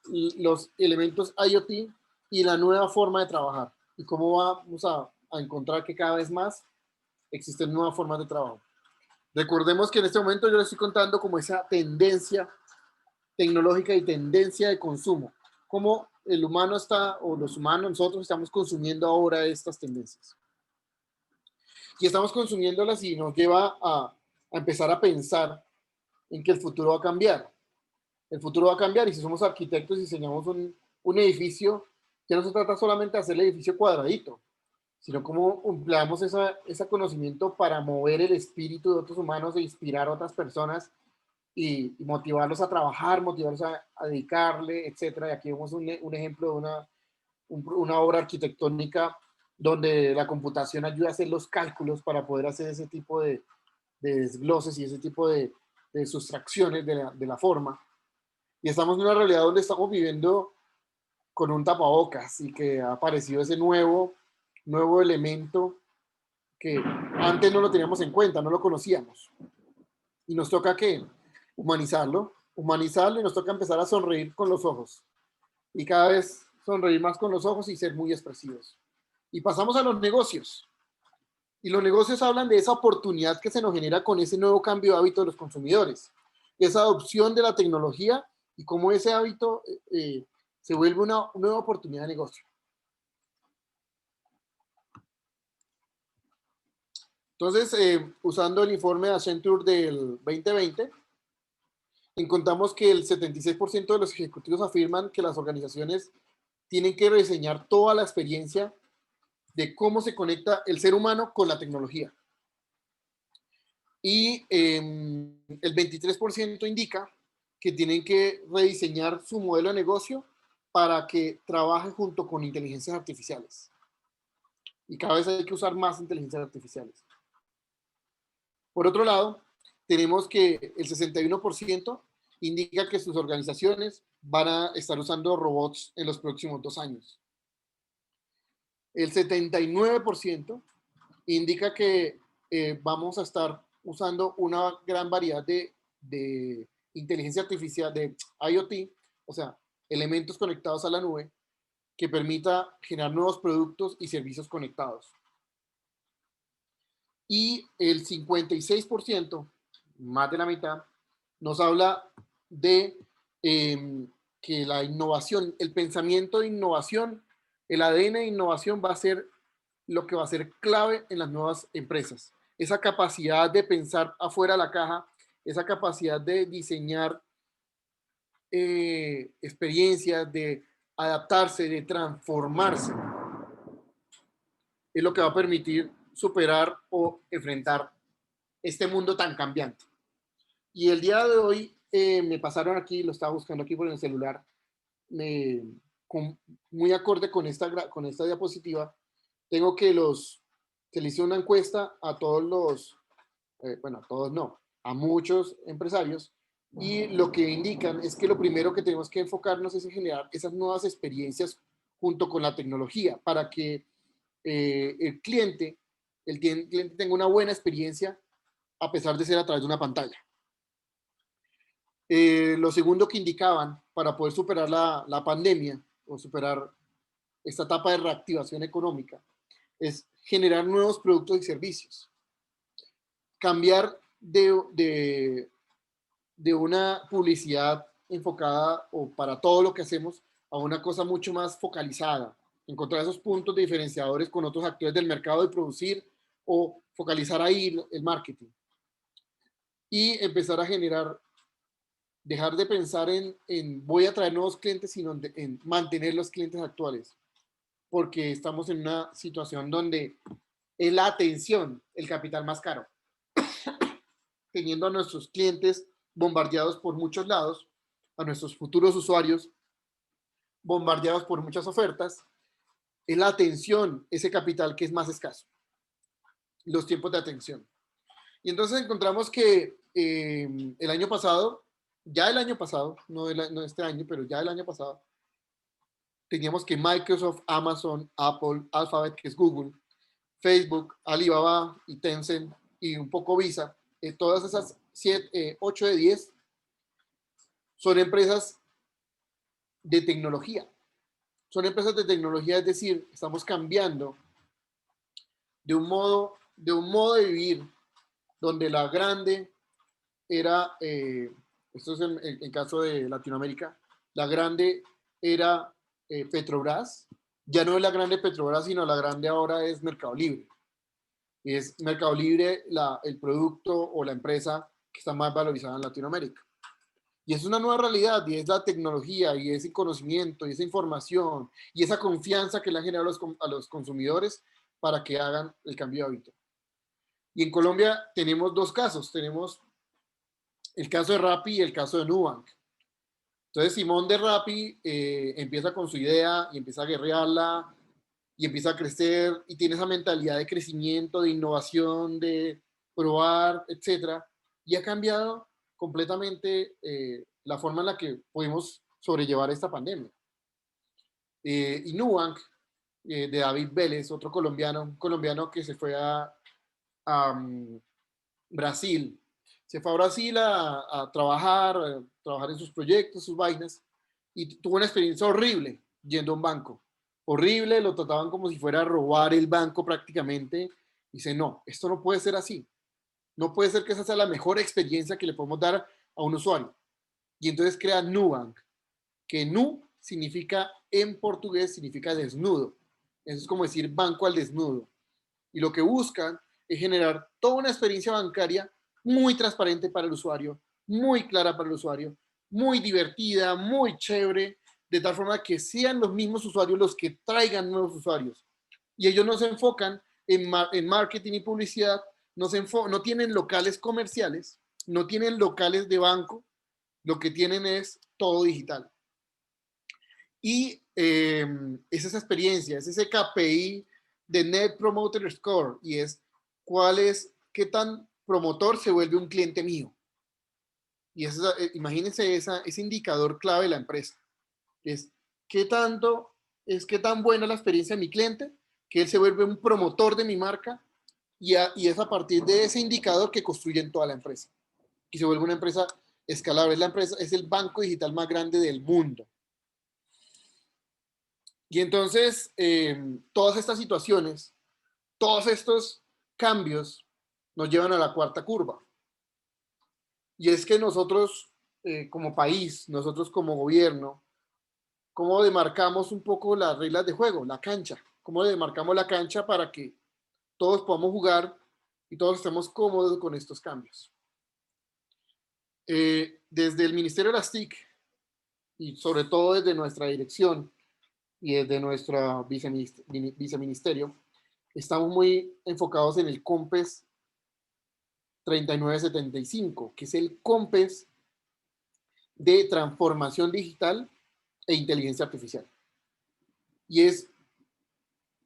los elementos IoT y la nueva forma de trabajar. Y cómo vamos a encontrar que cada vez más existen nuevas formas de trabajo. Recordemos que en este momento yo les estoy contando como esa tendencia tecnológica y tendencia de consumo. Cómo el humano está, o los humanos, nosotros estamos consumiendo ahora estas tendencias. Y estamos consumiéndolas y nos lleva a empezar a pensar en que el futuro va a cambiar. El futuro va a cambiar y si somos arquitectos y diseñamos un edificio, que no se trata solamente de hacer el edificio cuadradito, sino cómo empleamos ese conocimiento para mover el espíritu de otros humanos e inspirar a otras personas y motivarlos a trabajar, motivarlos a dedicarle, etc. Y aquí vemos un ejemplo de una obra arquitectónica donde la computación ayuda a hacer los cálculos para poder hacer ese tipo de desgloses y ese tipo de sustracciones de la forma. Y estamos en una realidad donde estamos viviendo con un tapabocas y que ha aparecido ese nuevo elemento que antes no lo teníamos en cuenta, no lo conocíamos. Y nos toca ¿qué? Humanizarlo y nos toca empezar a sonreír con los ojos. Y cada vez sonreír más con los ojos y ser muy expresivos. Y pasamos a los negocios. Y los negocios hablan de esa oportunidad que se nos genera con ese nuevo cambio de hábito de los consumidores. Esa adopción de la tecnología y cómo ese hábito se vuelve una nueva oportunidad de negocio. Entonces, usando el informe de Accenture del 2020, encontramos que el 76% de los ejecutivos afirman que las organizaciones tienen que rediseñar toda la experiencia de cómo se conecta el ser humano con la tecnología. Y el 23% indica que tienen que rediseñar su modelo de negocio para que trabaje junto con inteligencias artificiales. Y cada vez hay que usar más inteligencias artificiales. Por otro lado, tenemos que el 61% indica que sus organizaciones van a estar usando robots en los próximos 2 años. El 79% indica que vamos a estar usando una gran variedad de inteligencia artificial, de IoT, o sea, elementos conectados a la nube, que permita generar nuevos productos y servicios conectados. Y el 56% más de la mitad, nos habla de que la innovación, el pensamiento de innovación, el ADN de innovación va a ser lo que va a ser clave en las nuevas empresas. Esa capacidad de pensar afuera de la caja, esa capacidad de diseñar experiencias, de adaptarse, de transformarse, es lo que va a permitir superar o enfrentar este mundo tan cambiante. Y el día de hoy me pasaron aquí, lo estaba buscando aquí por el celular, me, con, muy acorde con esta diapositiva, tengo que se le hizo una encuesta a todos los, bueno, a todos no, a muchos empresarios, y lo que indican es que lo primero que tenemos que enfocarnos es en generar esas nuevas experiencias junto con la tecnología para que el cliente tenga una buena experiencia a pesar de ser a través de una pantalla. Lo segundo que indicaban para poder superar la pandemia o superar esta etapa de reactivación económica es generar nuevos productos y servicios. Cambiar de una publicidad enfocada o para todo lo que hacemos a una cosa mucho más focalizada. Encontrar esos puntos de diferenciadores con otros actores del mercado de producir o focalizar ahí el marketing. Y empezar a generar, dejar de pensar en voy a traer nuevos clientes, sino en mantener los clientes actuales. Porque estamos en una situación donde es la atención el capital más caro. Teniendo a nuestros clientes bombardeados por muchos lados, a nuestros futuros usuarios bombardeados por muchas ofertas, es la atención, ese capital que es más escaso, los tiempos de atención. Y entonces encontramos que el año pasado, no este año, pero ya el año pasado, teníamos que Microsoft, Amazon, Apple, Alphabet, que es Google, Facebook, Alibaba y Tencent y un poco Visa, todas esas 8 de 10 son empresas de tecnología. Son empresas de tecnología, es decir, estamos cambiando de un modo de vivir donde la grande era, esto es en caso de Latinoamérica, la grande era Petrobras, ya no es la grande Petrobras, sino la grande ahora es Mercado Libre. Es Mercado Libre el producto o la empresa que está más valorizada en Latinoamérica. Y es una nueva realidad, y es la tecnología, y ese conocimiento, y esa información, y esa confianza que le han generado a los consumidores para que hagan el cambio de hábito. Y en Colombia tenemos dos casos. Tenemos el caso de Rappi y el caso de Nubank. Entonces Simón de Rappi empieza con su idea y empieza a guerrearla y empieza a crecer y tiene esa mentalidad de crecimiento, de innovación, de probar, etcétera. Y ha cambiado completamente la forma en la que pudimos sobrellevar esta pandemia. Y Nubank, de David Vélez, otro colombiano, un colombiano que se fue a Brasil. Se fue a Brasil a trabajar en sus proyectos, sus vainas, y tuvo una experiencia horrible yendo a un banco. Horrible, lo trataban como si fuera a robar el banco prácticamente. Y dice, no, esto no puede ser así. No puede ser que esa sea la mejor experiencia que le podemos dar a un usuario. Y entonces crea Nubank, que Nu significa, en portugués, significa desnudo. Eso es como decir banco al desnudo. Y lo que buscan es generar toda una experiencia bancaria muy transparente para el usuario, muy clara para el usuario, muy divertida, muy chévere, de tal forma que sean los mismos usuarios los que traigan nuevos usuarios. Y ellos no se enfocan en marketing y publicidad, no tienen locales comerciales, no tienen locales de banco, lo que tienen es todo digital. Y es esa experiencia, es ese KPI de Net Promoter Score, y es qué tan promotor se vuelve un cliente mío. Y imagínense ese indicador clave de la empresa, que es qué tan buena la experiencia de mi cliente, que él se vuelve un promotor de mi marca, y es a partir de ese indicador que construyen toda la empresa. Y se vuelve una empresa escalable. Es el banco digital más grande del mundo. Y entonces, todas estas situaciones, todos estos cambios nos llevan a la cuarta curva. Y es que nosotros como país, nosotros como gobierno, ¿cómo demarcamos un poco las reglas de juego, la cancha? ¿Cómo demarcamos la cancha para que todos podamos jugar y todos estemos cómodos con estos cambios? Desde el Ministerio de las TIC y sobre todo desde nuestra dirección y desde nuestro viceministerio, estamos muy enfocados en el COMPES 3975, que es el COMPES de transformación digital e inteligencia artificial. Y es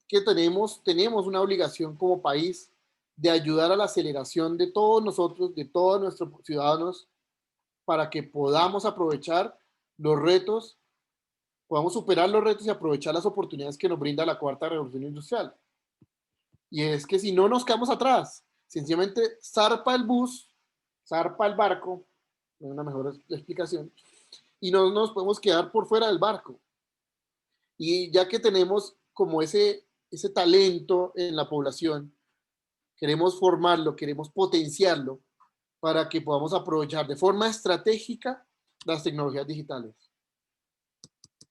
que tenemos una obligación como país de ayudar a la aceleración de todos nosotros, de todos nuestros ciudadanos, para que podamos aprovechar los retos, podamos superar los retos y aprovechar las oportunidades que nos brinda la cuarta revolución industrial. Y es que si no nos quedamos atrás, sencillamente zarpa el bus, zarpa el barco, no es una mejor explicación, y no nos podemos quedar por fuera del barco. Y ya que tenemos como ese talento en la población, queremos formarlo, queremos potenciarlo para que podamos aprovechar de forma estratégica las tecnologías digitales.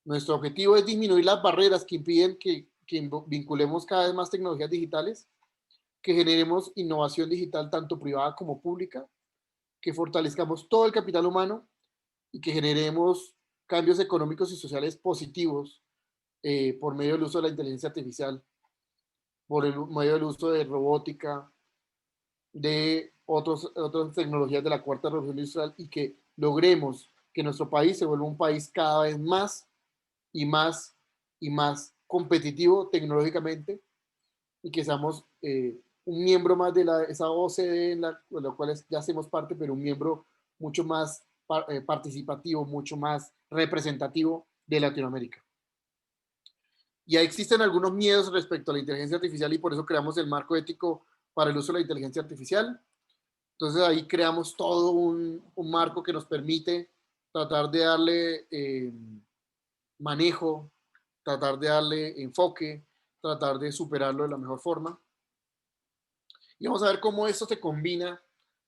Nuestro objetivo es disminuir las barreras que impiden que vinculemos cada vez más tecnologías digitales, que generemos innovación digital tanto privada como pública, que fortalezcamos todo el capital humano y que generemos cambios económicos y sociales positivos por medio del uso de la inteligencia artificial, por el medio del uso de robótica, de otras tecnologías de la cuarta revolución industrial, y que logremos que nuestro país se vuelva un país cada vez más y más y más competitivo tecnológicamente, y que seamos un miembro más de esa OCDE, de la cual ya hacemos parte, pero un miembro mucho más participativo, mucho más representativo de Latinoamérica. Ya existen algunos miedos respecto a la inteligencia artificial y por eso creamos el marco ético para el uso de la inteligencia artificial. Entonces ahí creamos todo un marco que nos permite tratar de darle manejo, tratar de darle enfoque, tratar de superarlo de la mejor forma. Y vamos a ver cómo esto se combina,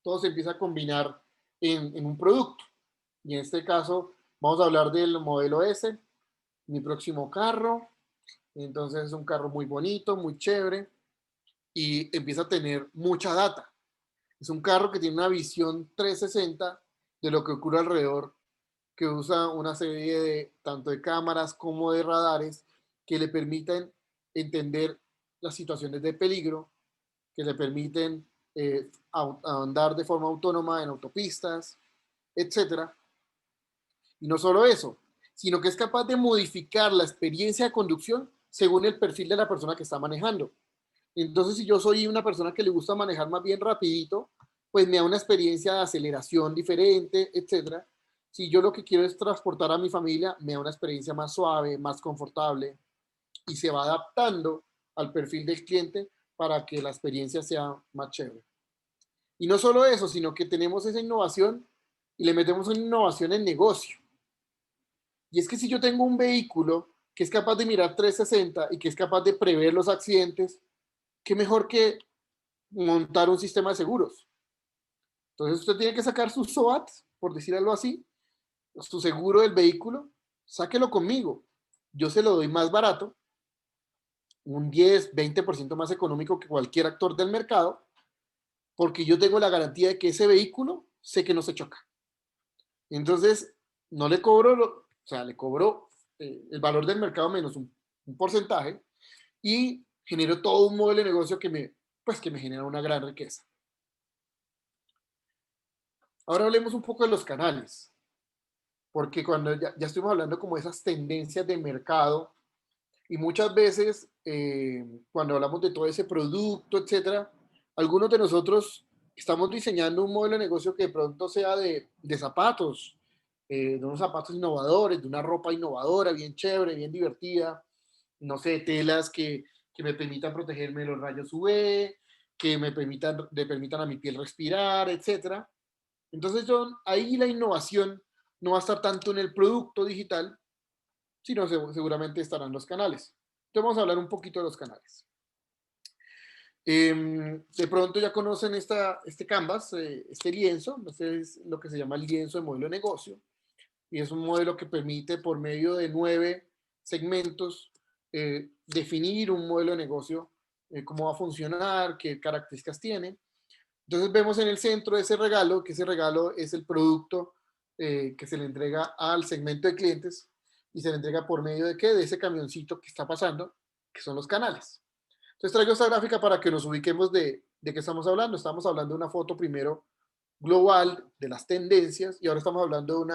todo se empieza a combinar en un producto. Y en este caso vamos a hablar del modelo S, mi próximo carro. Entonces es un carro muy bonito, muy chévere y empieza a tener mucha data. Es un carro que tiene una visión 360 de lo que ocurre alrededor, que usa una serie de tanto de cámaras como de radares que le permiten entender las situaciones de peligro, que le permiten andar de forma autónoma en autopistas, etcétera. Y no solo eso, sino que es capaz de modificar la experiencia de conducción según el perfil de la persona que está manejando. Entonces, si yo soy una persona que le gusta manejar más bien rapidito, pues me da una experiencia de aceleración diferente, etcétera. Si yo lo que quiero es transportar a mi familia, me da una experiencia más suave, más confortable, y se va adaptando al perfil del cliente para que la experiencia sea más chévere. Y no solo eso, sino que tenemos esa innovación y le metemos una innovación en negocio. Y es que si yo tengo un vehículo que es capaz de mirar 360 y que es capaz de prever los accidentes, qué mejor que montar un sistema de seguros. Entonces usted tiene que sacar su SOAT, por decirlo así, su seguro del vehículo, sáquelo conmigo. Yo se lo doy más barato, un 10, 20% más económico que cualquier actor del mercado, porque yo tengo la garantía de que ese vehículo sé que no se choca. Entonces, no le cobro, o sea, le cobro el valor del mercado menos un porcentaje y genero todo un modelo de negocio que me genera una gran riqueza. Ahora hablemos un poco de los canales, porque cuando ya estuvimos hablando como de esas tendencias de mercado y muchas veces cuando hablamos de todo ese producto, etcétera, algunos de nosotros estamos diseñando un modelo de negocio que de pronto sea de zapatos, de unos zapatos innovadores, de una ropa innovadora, bien chévere, bien divertida, no sé, telas que me permitan protegerme de los rayos UV, que le permitan a mi piel respirar, etcétera. Entonces, ahí la innovación no va a estar tanto en el producto digital, sino seguramente estarán los canales. Entonces, vamos a hablar un poquito de los canales. De pronto ya conocen este canvas, este lienzo. Este es lo que se llama el lienzo de modelo de negocio, y es un modelo que permite, por medio de 9 segmentos, definir un modelo de negocio, cómo va a funcionar, qué características tiene. Entonces vemos en el centro ese regalo, que ese regalo es el producto que se le entrega al segmento de clientes, y se le entrega por medio de ¿qué? De ese camioncito que está pasando, que son los canales. Entonces traigo esta gráfica para que nos ubiquemos de qué estamos hablando. Estamos hablando de una foto primero global de las tendencias, y ahora estamos hablando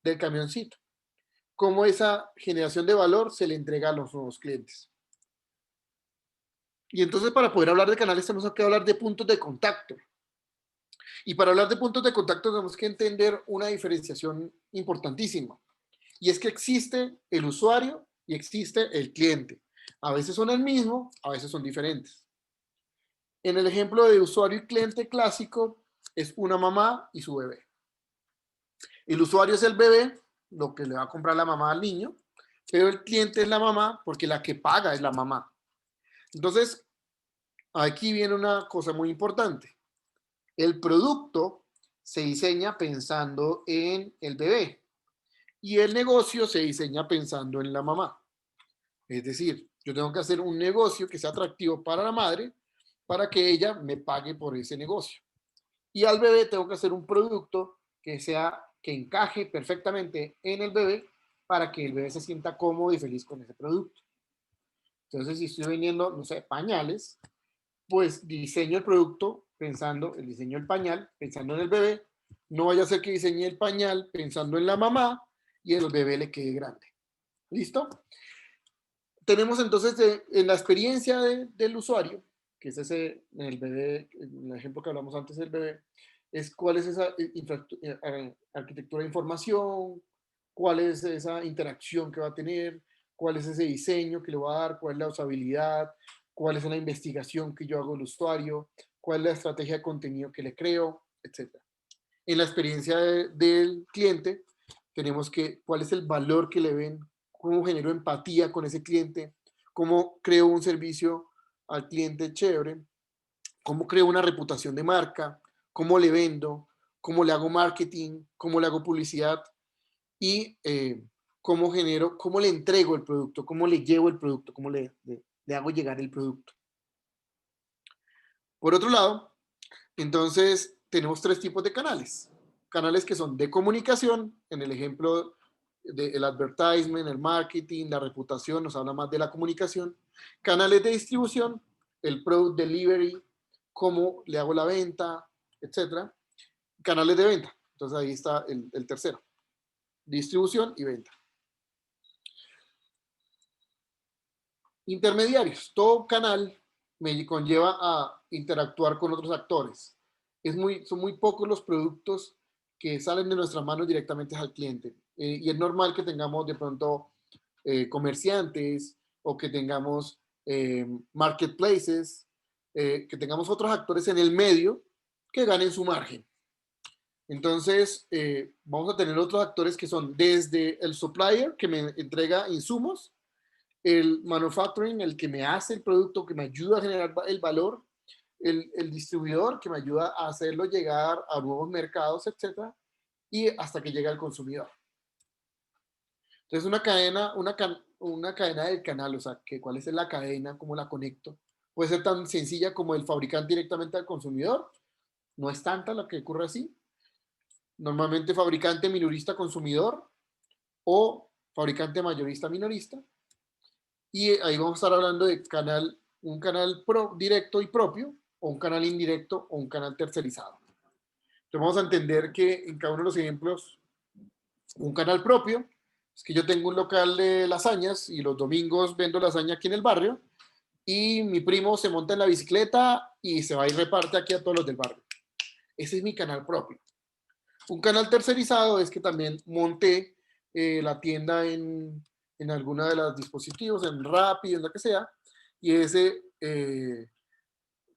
del camioncito. Cómo esa generación de valor se le entrega a los nuevos clientes. Y entonces, para poder hablar de canales tenemos que hablar de puntos de contacto. Y para hablar de puntos de contacto tenemos que entender una diferenciación importantísima. Y es que existe el usuario y existe el cliente. A veces son el mismo, a veces son diferentes. En el ejemplo de usuario y cliente clásico, es una mamá y su bebé. El usuario es el bebé, lo que le va a comprar la mamá al niño, pero el cliente es la mamá, porque la que paga es la mamá. Entonces, aquí viene una cosa muy importante. El producto se diseña pensando en el bebé, y el negocio se diseña pensando en la mamá. Es decir, yo tengo que hacer un negocio que sea atractivo para la madre, para que ella me pague por ese negocio. Y al bebé tengo que hacer un producto que encaje perfectamente en el bebé, para que el bebé se sienta cómodo y feliz con ese producto. Entonces, si estoy vendiendo, no sé, pañales, pues diseño el producto pensando, el diseño del pañal pensando en el bebé. No vaya a ser que diseñe el pañal pensando en la mamá y el bebé le quede grande. ¿Listo? Tenemos entonces en la experiencia del usuario, que es ese, el bebé, en el ejemplo que hablamos antes del bebé, es cuál es esa arquitectura de información, cuál es esa interacción que va a tener, cuál es ese diseño que le va a dar, cuál es la usabilidad, cuál es la investigación que yo hago del usuario, cuál es la estrategia de contenido que le creo, etc. En la experiencia del cliente, tenemos que cuál es el valor que le ven, cómo genero empatía con ese cliente, cómo creo un servicio al cliente chévere, cómo creo una reputación de marca, cómo le vendo, cómo le hago marketing, cómo le hago publicidad, y cómo genero, cómo le entrego el producto, cómo le llevo el producto, cómo le hago llegar el producto. Por otro lado, entonces tenemos 3 tipos de canales. Canales que son de comunicación, en el ejemplo del advertisement, el marketing, la reputación, nos habla más de la comunicación. Canales de distribución, el product delivery, cómo le hago la venta, etc. Canales de venta, entonces ahí está el tercero, distribución y venta. Intermediarios, todo canal me conlleva a interactuar con otros actores. Son muy pocos los productos que salen de nuestras manos directamente al cliente. Y es normal que tengamos de pronto comerciantes, o que tengamos marketplaces, que tengamos otros actores en el medio que ganen su margen. Entonces, vamos a tener otros actores que son desde el supplier, que me entrega insumos, el manufacturing, el que me hace el producto, que me ayuda a generar el valor, el distribuidor, que me ayuda a hacerlo llegar a nuevos mercados, etcétera, y hasta que llegue al consumidor. Entonces, una cadena del canal, o sea, ¿cuál es la cadena? ¿Cómo la conecto? Puede ser tan sencilla como el fabricante directamente al consumidor. No es tanta la que ocurre así. Normalmente fabricante minorista consumidor, o fabricante mayorista minorista. Y ahí vamos a estar hablando de un canal directo y propio, o un canal indirecto, o un canal tercerizado. Entonces vamos a entender que en cada uno de los ejemplos, un canal propio es que yo tengo un local de lasañas y los domingos vendo lasaña aquí en el barrio, y mi primo se monta en la bicicleta y se va y reparte aquí a todos los del barrio. Ese es mi canal propio. Un canal tercerizado es que también monté la tienda en alguna de los dispositivos, en Rappi, en lo que sea, y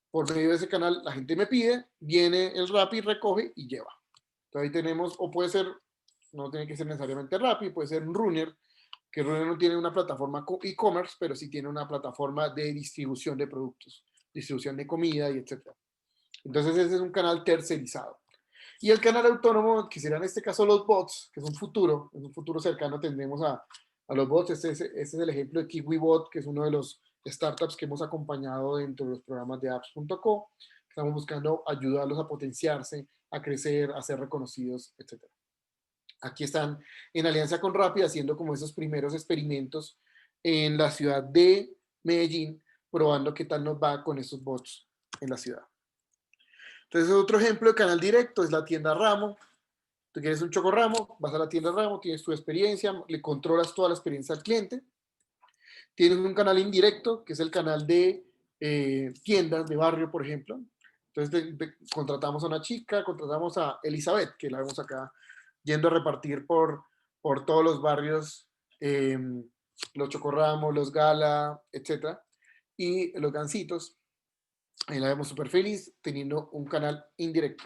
por medio de ese canal la gente me pide, viene el Rappi, recoge y lleva. Entonces ahí tenemos, o puede ser, no tiene que ser necesariamente Rappi, puede ser un Runner, que Runner no tiene una plataforma e-commerce, pero sí tiene una plataforma de distribución de productos, distribución de comida y etc. Entonces ese es un canal tercerizado. Y el canal autónomo, que será en este caso los bots, que es en un futuro cercano tendremos a los bots. Este es el ejemplo de KiwiBot, que es uno de los startups que hemos acompañado dentro de los programas de apps.co. Estamos buscando ayudarlos a potenciarse, a crecer, a ser reconocidos, etc. Aquí están en alianza con Rappi haciendo como esos primeros experimentos en la ciudad de Medellín, probando qué tal nos va con esos bots en la ciudad. Entonces, otro ejemplo de canal directo es la tienda Ramo. Tú quieres un chocorramo, vas a la tienda Ramo, tienes tu experiencia, le controlas toda la experiencia al cliente. Tienes un canal indirecto, que es el canal de tiendas de barrio, por ejemplo. Entonces, contratamos a una chica, contratamos a Elizabeth, que la vemos acá, yendo a repartir por todos los barrios, los chocorramos, los gala, etc. Y los gancitos. Ahí la vemos súper feliz, teniendo un canal indirecto.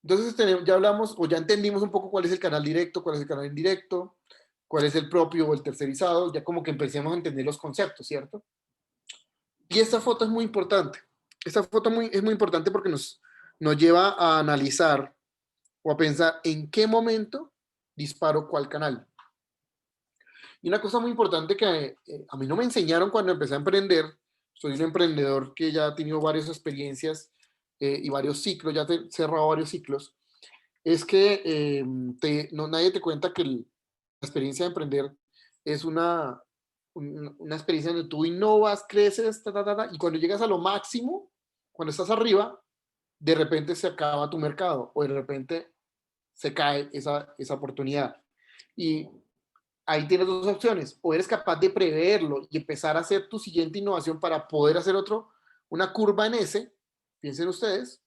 Entonces ya hablamos o ya entendimos un poco cuál es el canal directo, cuál es el canal indirecto, cuál es el propio o el tercerizado, ya como que empecemos a entender los conceptos, ¿cierto? Y esta foto es muy importante. Esta foto es muy importante porque nos lleva a analizar o a pensar en qué momento disparo cuál canal. Y una cosa muy importante que a mí no me enseñaron cuando empecé a emprender, soy un emprendedor que ya ha tenido varias experiencias y varios ciclos, ya he cerrado varios ciclos, es que nadie te cuenta que la experiencia de emprender es una experiencia donde tú innovas, creces, y cuando llegas a lo máximo, cuando estás arriba, de repente se acaba tu mercado o de repente se cae esa oportunidad. Y ahí tienes dos opciones: o eres capaz de preverlo y empezar a hacer tu siguiente innovación para poder hacer una curva en S, piensen ustedes,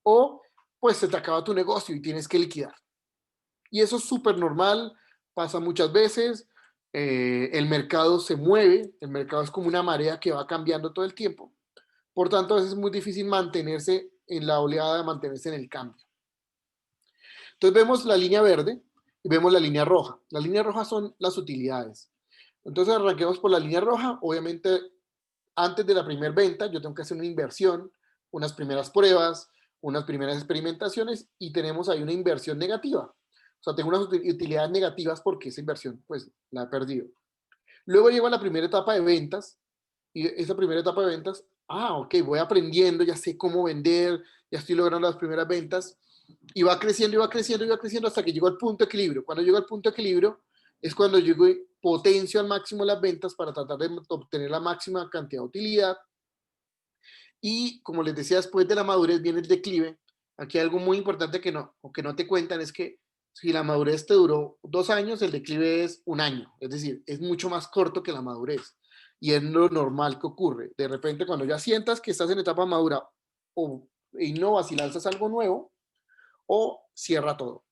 o pues se te acaba tu negocio y tienes que liquidar. Y eso es súper normal, pasa muchas veces, el mercado se mueve, el mercado es como una marea que va cambiando todo el tiempo, por tanto a veces es muy difícil mantenerse en la oleada, mantenerse en el cambio. Entonces vemos la línea verde y vemos la línea roja. La línea roja son las utilidades. Entonces arranquemos por la línea roja. Obviamente, antes de la primera venta, yo tengo que hacer una inversión, unas primeras pruebas, unas primeras experimentaciones, y tenemos ahí una inversión negativa. O sea, tengo unas utilidades negativas porque esa inversión, pues, la he perdido. Luego llego a la primera etapa de ventas, y esa primera etapa de ventas, ok, voy aprendiendo, ya sé cómo vender, ya estoy logrando las primeras ventas, y va creciendo, y va creciendo, y va creciendo hasta que llego al punto de equilibrio. Cuando llego al punto de equilibrio es cuando llego y potencio al máximo las ventas para tratar de obtener la máxima cantidad de utilidad. Y como les decía, después de la madurez viene el declive. Aquí hay algo muy importante que no te cuentan, es que si la madurez te duró 2 años, el declive es 1 año. Es decir, es mucho más corto que la madurez. Y es lo normal que ocurre. De repente, cuando ya sientas que estás en etapa madura, o innovas y lanzas algo nuevo, o cierra todo,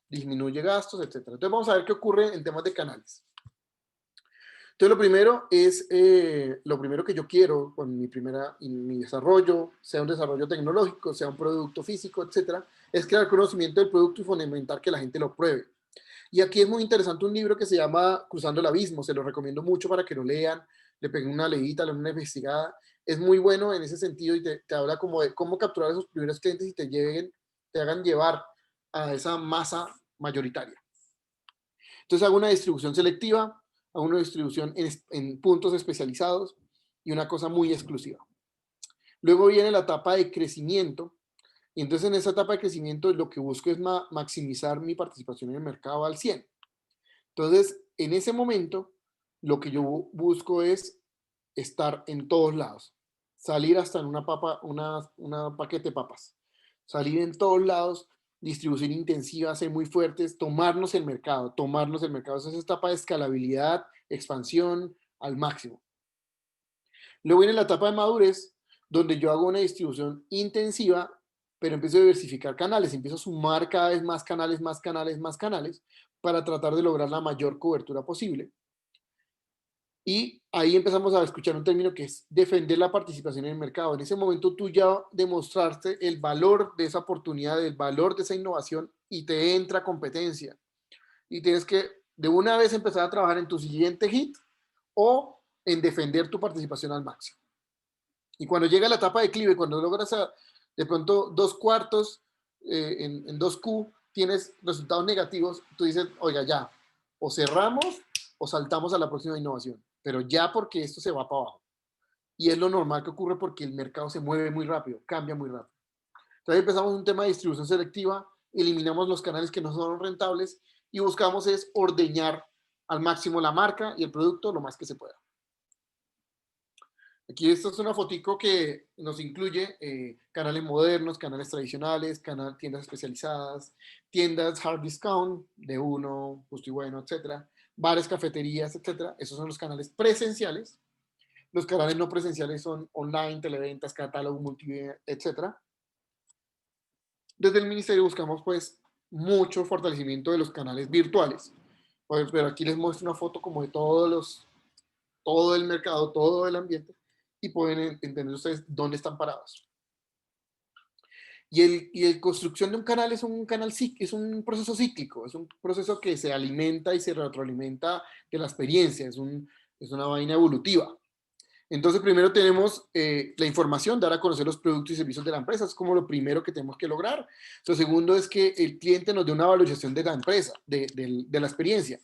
disminuye gastos, etc. Entonces vamos a ver qué ocurre en temas de canales. Entonces lo primero que yo quiero con mi desarrollo, sea un desarrollo tecnológico, sea un producto físico, etcétera, es crear conocimiento del producto y fundamentar que la gente lo pruebe. Y aquí es muy interesante un libro que se llama Cruzando el Abismo, se lo recomiendo mucho para que lo lean, le peguen una leída, una investigada. Es muy bueno en ese sentido y te habla como de cómo capturar a esos primeros clientes y te hagan llevar a esa masa mayoritaria. Entonces hago una distribución selectiva, hago una distribución en puntos especializados y una cosa muy exclusiva. Luego viene la etapa de crecimiento, y entonces en esa etapa de crecimiento lo que busco es maximizar mi participación en el mercado al 100. Entonces, en ese momento, lo que yo busco es estar en todos lados, salir hasta en una paquete de papas, salir en todos lados, distribución intensiva, ser muy fuertes, tomarnos el mercado. Esa es etapa de escalabilidad, expansión al máximo. Luego viene la etapa de madurez, donde yo hago una distribución intensiva, pero empiezo a diversificar canales, empiezo a sumar cada vez más canales, para tratar de lograr la mayor cobertura posible. Y ahí empezamos a escuchar un término que es defender la participación en el mercado. En ese momento tú ya demostraste el valor de esa oportunidad, el valor de esa innovación, y te entra competencia. Y tienes que de una vez empezar a trabajar en tu siguiente hit o en defender tu participación al máximo. Y cuando llega la etapa de declive, cuando logras de pronto 2/4 en 2Q, tienes resultados negativos, tú dices, oiga, ya, o cerramos o saltamos a la próxima innovación, pero ya porque esto se va para abajo. Y es lo normal que ocurre porque el mercado se mueve muy rápido, cambia muy rápido. Entonces empezamos un tema de distribución selectiva, eliminamos los canales que no son rentables y buscamos es ordeñar al máximo la marca y el producto lo más que se pueda. Aquí esta es una fotico que nos incluye canales modernos, canales tradicionales, tiendas especializadas, tiendas hard discount de uno, justo y bueno, etcétera, bares, cafeterías, etcétera. Esos son los canales presenciales. Los canales no presenciales son online, televentas, catálogo, multimedia, etcétera. Desde el ministerio buscamos pues mucho fortalecimiento de los canales virtuales. Pero aquí les muestro una foto como de todo el mercado, todo el ambiente, y pueden entender ustedes dónde están parados. Y el construcción de un canal es un proceso cíclico, es un proceso que se alimenta y se retroalimenta de la experiencia, es una vaina evolutiva. Entonces, primero tenemos la información, dar a conocer los productos y servicios de la empresa, es como lo primero que tenemos que lograr. Lo segundo es que el cliente nos dé una valorización de la empresa, de la experiencia.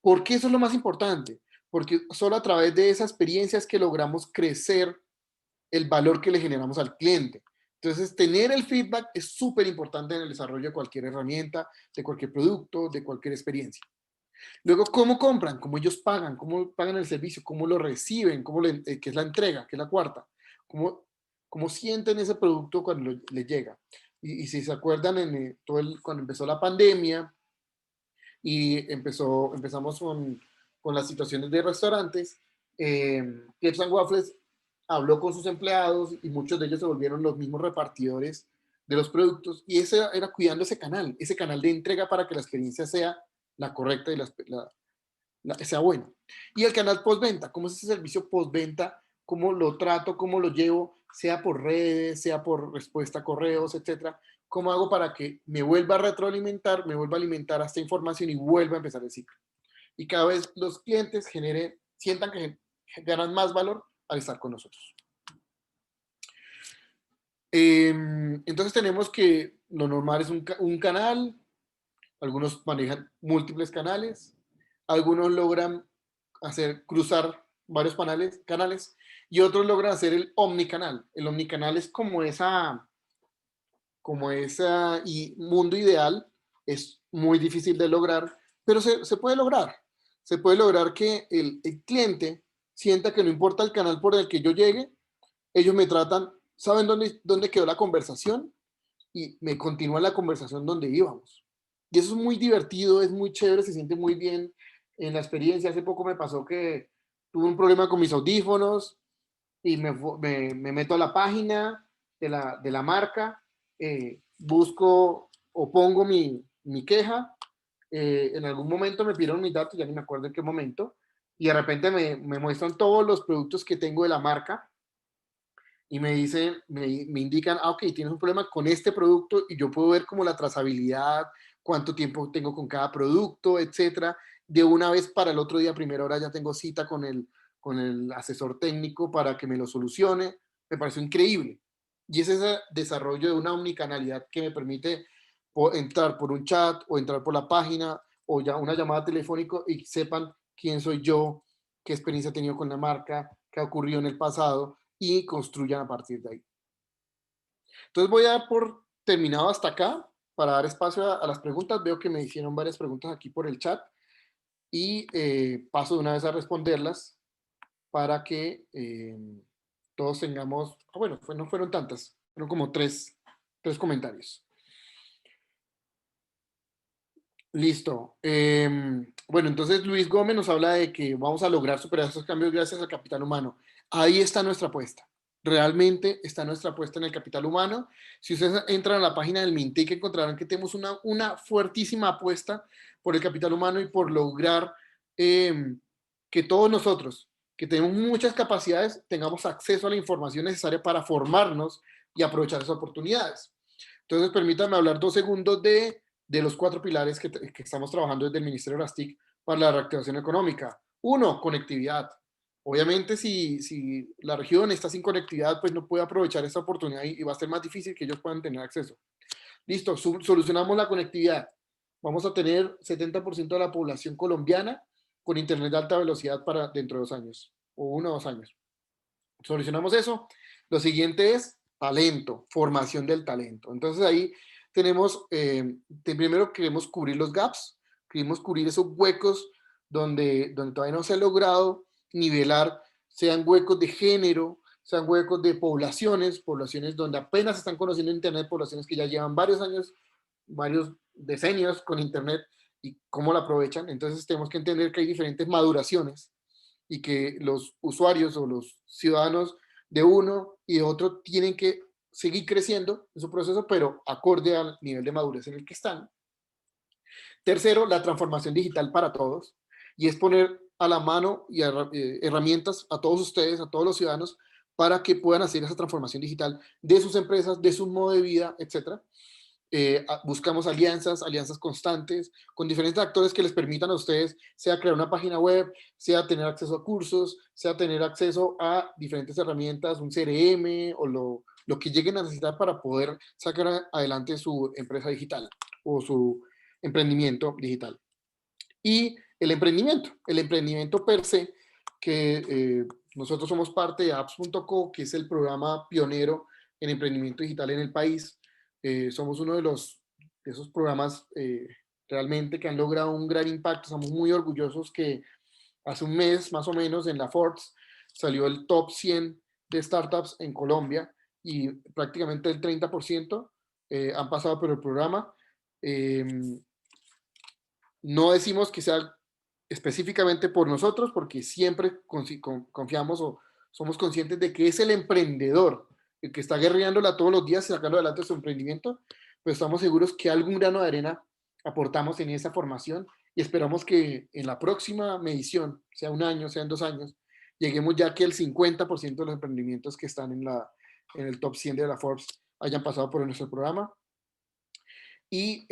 ¿Por qué eso es lo más importante? Porque solo a través de esa experiencia es que logramos crecer el valor que le generamos al cliente. Entonces, tener el feedback es súper importante en el desarrollo de cualquier herramienta, de cualquier producto, de cualquier experiencia. Luego, ¿cómo compran? ¿Cómo ellos pagan? ¿Cómo pagan el servicio? ¿Cómo lo reciben? ¿Qué es la entrega? ¿Qué es la cuarta? ¿Cómo sienten ese producto cuando les llega? Y si se acuerdan, cuando empezó la pandemia y empezamos con las situaciones de restaurantes, Crepes & Waffles habló con sus empleados y muchos de ellos se volvieron los mismos repartidores de los productos, y ese era cuidando ese canal de entrega para que la experiencia sea la correcta y sea buena. Y el canal postventa, ¿cómo es ese servicio postventa? ¿Cómo lo trato? ¿Cómo lo llevo? Sea por redes, sea por respuesta a correos, etcétera. ¿Cómo hago para que me vuelva a retroalimentar, me vuelva a alimentar a esta información y vuelva a empezar el ciclo? Y cada vez los clientes sientan que ganan más valor al estar con nosotros. Entonces tenemos que lo normal es un canal, algunos manejan múltiples canales, algunos logran cruzar varios canales y otros logran hacer el omnicanal. El omnicanal es como y mundo ideal, es muy difícil de lograr, pero se puede lograr. Se puede lograr que el cliente sienta que no importa el canal por el que yo llegue, ellos me tratan, saben dónde quedó la conversación y me continúan la conversación donde íbamos. Y eso es muy divertido, es muy chévere, se siente muy bien en la experiencia. Hace poco me pasó que tuve un problema con mis audífonos y me meto a la página de la marca, busco o pongo mi queja, en algún momento me pidieron mis datos, ya ni me acuerdo en qué momento, y de repente me muestran todos los productos que tengo de la marca y me dicen, me indican, ok, tienes un problema con este producto y yo puedo ver como la trazabilidad, cuánto tiempo tengo con cada producto, etcétera. De una vez para el otro día, primera hora, ya tengo cita con el asesor técnico para que me lo solucione. Me pareció increíble. Y es ese desarrollo de una omnicanalidad que me permite entrar por un chat o entrar por la página o ya una llamada telefónica y sepan quién soy yo, qué experiencia he tenido con la marca, qué ha ocurrido en el pasado y construyan a partir de ahí. Entonces voy a dar por terminado hasta acá para dar espacio a las preguntas. Veo que me hicieron varias preguntas aquí por el chat y paso de una vez a responderlas para que todos tengamos, bueno, no fueron tantas, fueron como tres comentarios. Listo. Bueno, entonces Luis Gómez nos habla de que vamos a lograr superar esos cambios gracias al capital humano. Ahí está nuestra apuesta. Realmente está nuestra apuesta en el capital humano. Si ustedes entran a la página del Mintic, encontrarán que tenemos una fuertísima apuesta por el capital humano y por lograr que todos nosotros, que tenemos muchas capacidades, tengamos acceso a la información necesaria para formarnos y aprovechar esas oportunidades. Entonces, permítanme hablar 2 segundos de los 4 pilares que estamos trabajando desde el Ministerio de las TIC para la reactivación económica. 1, conectividad. Obviamente, si la región está sin conectividad, pues no puede aprovechar esta oportunidad y va a ser más difícil que ellos puedan tener acceso. Listo, solucionamos la conectividad. Vamos a tener 70% de la población colombiana con internet de alta velocidad para dentro de 2 años, o 1 o 2 años. Solucionamos eso. Lo siguiente es talento, formación del talento. Entonces ahí tenemos, primero queremos cubrir los gaps, queremos cubrir esos huecos donde todavía no se ha logrado nivelar, sean huecos de género, sean huecos de poblaciones donde apenas están conociendo Internet, poblaciones que ya llevan varios años, varios decenios con Internet y cómo la aprovechan. Entonces tenemos que entender que hay diferentes maduraciones y que los usuarios o los ciudadanos de uno y de otro tienen que seguir creciendo en su proceso, pero acorde al nivel de madurez en el que están. Tercero, la transformación digital para todos, y es poner a la mano y herramientas a todos ustedes, a todos los ciudadanos, para que puedan hacer esa transformación digital de sus empresas, de su modo de vida, etcétera. Buscamos alianzas constantes con diferentes actores que les permitan a ustedes, sea crear una página web, sea tener acceso a cursos, sea tener acceso a diferentes herramientas, un CRM o lo que lleguen a necesitar para poder sacar adelante su empresa digital o su emprendimiento digital. Y el emprendimiento per se, que nosotros somos parte de apps.co, que es el programa pionero en emprendimiento digital en el país. Somos uno de esos programas realmente que han logrado un gran impacto. Estamos muy orgullosos que hace un mes más o menos en la Forbes salió el top 100 de startups en Colombia y prácticamente el 30% han pasado por el programa. No decimos que sea específicamente por nosotros, porque siempre confiamos o somos conscientes de que es el emprendedor el que está guerreándola todos los días sacando adelante su emprendimiento, pero estamos seguros que algún grano de arena aportamos en esa formación y esperamos que en la próxima medición, sea un año, sea en 2 años, lleguemos ya que el 50% de los emprendimientos que están en el top 100 de la Forbes hayan pasado por nuestro programa. Y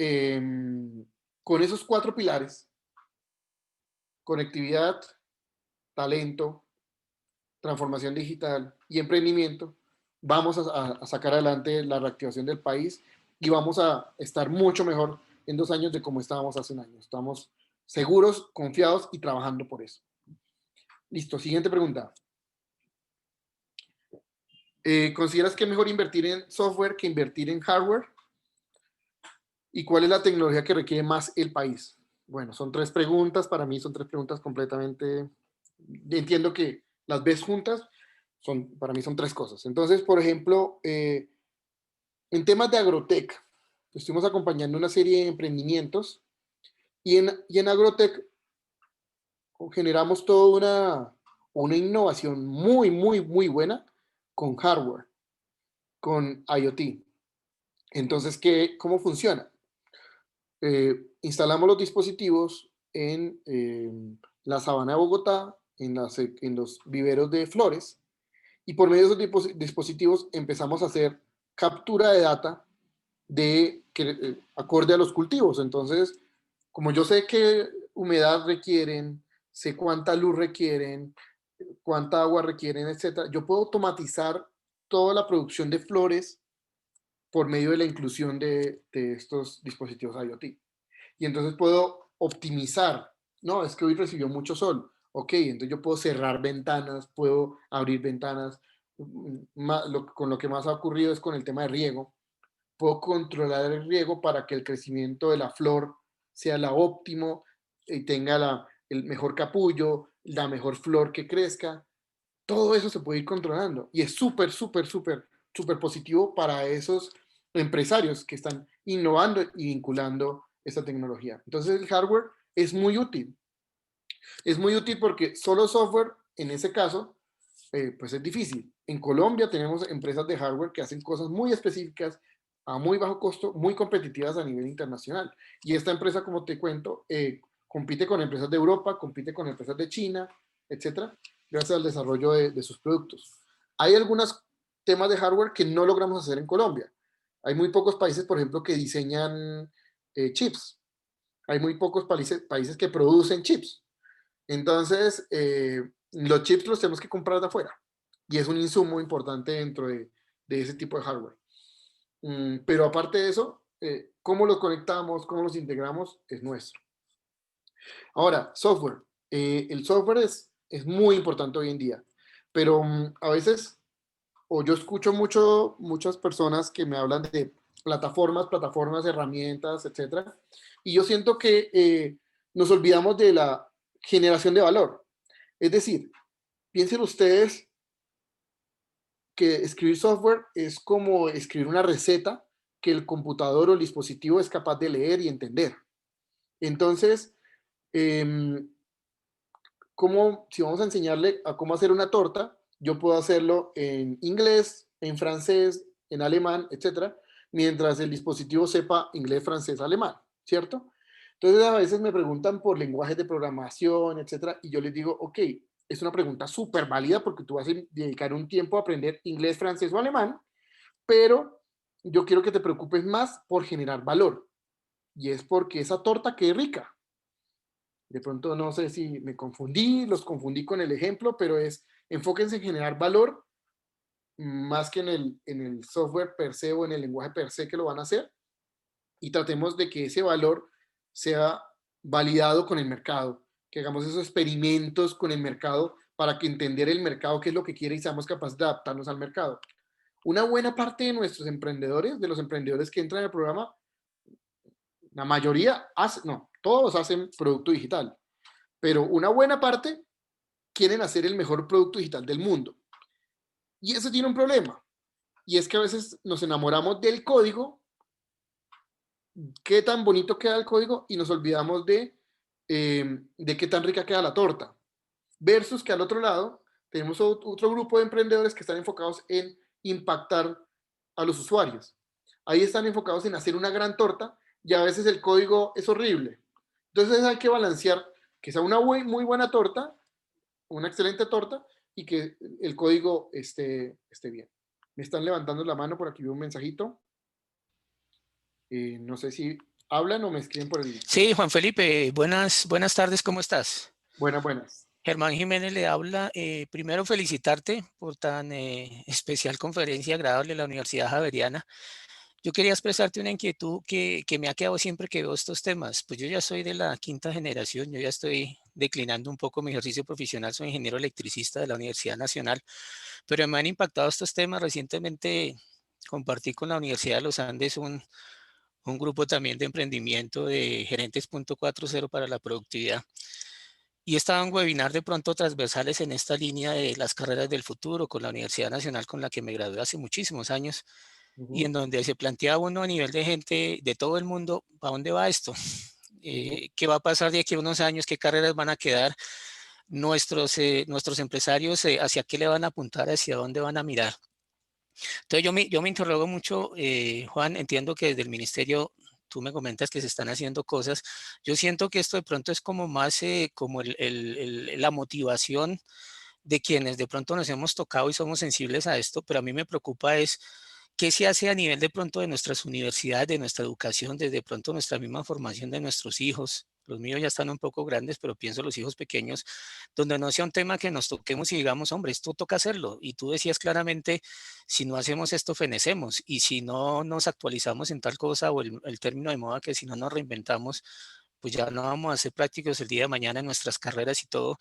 con esos 4 pilares, conectividad, talento, transformación digital y emprendimiento, vamos a sacar adelante la reactivación del país y vamos a estar mucho mejor en 2 años de como estábamos hace un año. Estamos seguros, confiados y trabajando por eso. Listo, siguiente pregunta. ¿Consideras que es mejor invertir en software que invertir en hardware? ¿Y cuál es la tecnología que requiere más el país? Bueno, son 3 preguntas. Para mí son 3 preguntas completamente... Entiendo que las ves juntas. Para mí son 3 cosas. Entonces, por ejemplo, en temas de agrotech, estuvimos acompañando una serie de emprendimientos y en agrotech generamos toda una innovación muy, muy, muy buena con hardware, con IoT. Entonces, ¿cómo funciona? Instalamos los dispositivos en la sabana de Bogotá, en los viveros de flores, y por medio de esos dispositivos empezamos a hacer captura de data acorde a los cultivos. Entonces, como yo sé qué humedad requieren, sé cuánta luz requieren, cuánta agua requieren, etcétera, yo puedo automatizar toda la producción de flores por medio de la inclusión de estos dispositivos IoT. Y entonces puedo optimizar, no, es que hoy recibió mucho sol, ok, entonces yo puedo cerrar ventanas, puedo abrir ventanas, con lo que más ha ocurrido es con el tema de riego, puedo controlar el riego para que el crecimiento de la flor sea la óptimo y tenga el mejor capullo, la mejor flor que crezca, todo eso se puede ir controlando y es súper, súper, súper, súper positivo para esos empresarios que están innovando y vinculando esta tecnología. Entonces el hardware es muy útil. Es muy útil porque solo software, en ese caso, pues es difícil. En Colombia tenemos empresas de hardware que hacen cosas muy específicas, a muy bajo costo, muy competitivas a nivel internacional. Y esta empresa, como te cuento, compite con empresas de Europa, compite con empresas de China, etcétera, gracias al desarrollo de sus productos. Hay algunos temas de hardware que no logramos hacer en Colombia. Hay muy pocos países, por ejemplo, que diseñan chips. Hay muy pocos países que producen chips. Entonces, Los chips los tenemos que comprar de afuera y es un insumo importante dentro de ese tipo de hardware. Pero aparte de eso, cómo los conectamos, cómo los integramos, es nuestro. Ahora, software. El software es muy importante hoy en día, pero a veces, o yo escucho muchas personas que me hablan de plataformas, herramientas, etcétera, y yo siento que nos olvidamos de la generación de valor. Es decir, piensen ustedes que escribir software es como escribir una receta que el computador o el dispositivo es capaz de leer y entender. Entonces, eh, si vamos a enseñarle a cómo hacer una torta, yo puedo hacerlo en inglés, en francés, en alemán, etcétera, mientras el dispositivo sepa inglés, francés, alemán, ¿cierto? Entonces a veces me preguntan por lenguajes de programación, etcétera, y yo les digo, ok, es una pregunta súper válida porque tú vas a dedicar un tiempo a aprender inglés, francés o alemán, pero yo quiero que te preocupes más por generar valor, y es porque esa torta quede rica. De pronto no sé si me confundí, los confundí con el ejemplo, pero enfóquense en generar valor más que en el software per se o en el lenguaje per se que lo van a hacer y tratemos de que ese valor sea validado con el mercado, que hagamos esos experimentos con el mercado para que entender el mercado qué es lo que quiere y seamos capaces de adaptarnos al mercado. Una buena parte de nuestros emprendedores, de los emprendedores que entran al programa, la mayoría, no, todos hacen producto digital, pero una buena parte quieren hacer el mejor producto digital del mundo. Y eso tiene un problema, y es que a veces nos enamoramos del código, qué tan bonito queda el código, y nos olvidamos de qué tan rica queda la torta. Versus que al otro lado tenemos otro grupo de emprendedores que están enfocados en impactar a los usuarios. Ahí están enfocados en hacer una gran torta y a veces el código es horrible. Entonces hay que balancear que sea una muy buena torta, una excelente torta y que el código esté bien. Me están levantando la mano, por aquí veo un mensajito. No sé si hablan o me escriben por el... Sí, Juan Felipe, buenas tardes, ¿cómo estás? Buenas. Germán Jiménez le habla. Primero felicitarte por tan especial conferencia agradable en la Universidad Javeriana. Yo quería expresarte una inquietud que me ha quedado siempre que veo estos temas. Pues yo ya soy de la quinta generación, yo ya estoy declinando un poco mi ejercicio profesional, soy ingeniero electricista de la Universidad Nacional, pero me han impactado estos temas. Recientemente compartí con la Universidad de los Andes un grupo también de emprendimiento de gerentes 4.0 para la productividad. Y estaba un webinar de pronto transversales en esta línea de las carreras del futuro con la Universidad Nacional con la que me gradué hace muchísimos años y en donde se planteaba uno a nivel de gente de todo el mundo, ¿para dónde va esto? ¿Qué va a pasar de aquí a unos años? ¿Qué carreras van a quedar? Nuestros empresarios, ¿hacia qué le van a apuntar? ¿Hacia dónde van a mirar? Entonces yo me interrogo mucho, Juan, entiendo que desde el ministerio tú me comentas que se están haciendo cosas. Yo siento que esto de pronto es como más como la motivación de quienes de pronto nos hemos tocado y somos sensibles a esto, pero a mí me preocupa es qué se hace a nivel de pronto de nuestras universidades, de nuestra educación, desde pronto nuestra misma formación de nuestros hijos. Los míos ya están un poco grandes, pero pienso los hijos pequeños, donde no sea un tema que nos toquemos y digamos, hombre, esto toca hacerlo. Y tú decías claramente, si no hacemos esto, fenecemos. Y si no nos actualizamos en tal cosa o el término de moda que si no nos reinventamos, pues ya no vamos a ser prácticos el día de mañana en nuestras carreras y todo.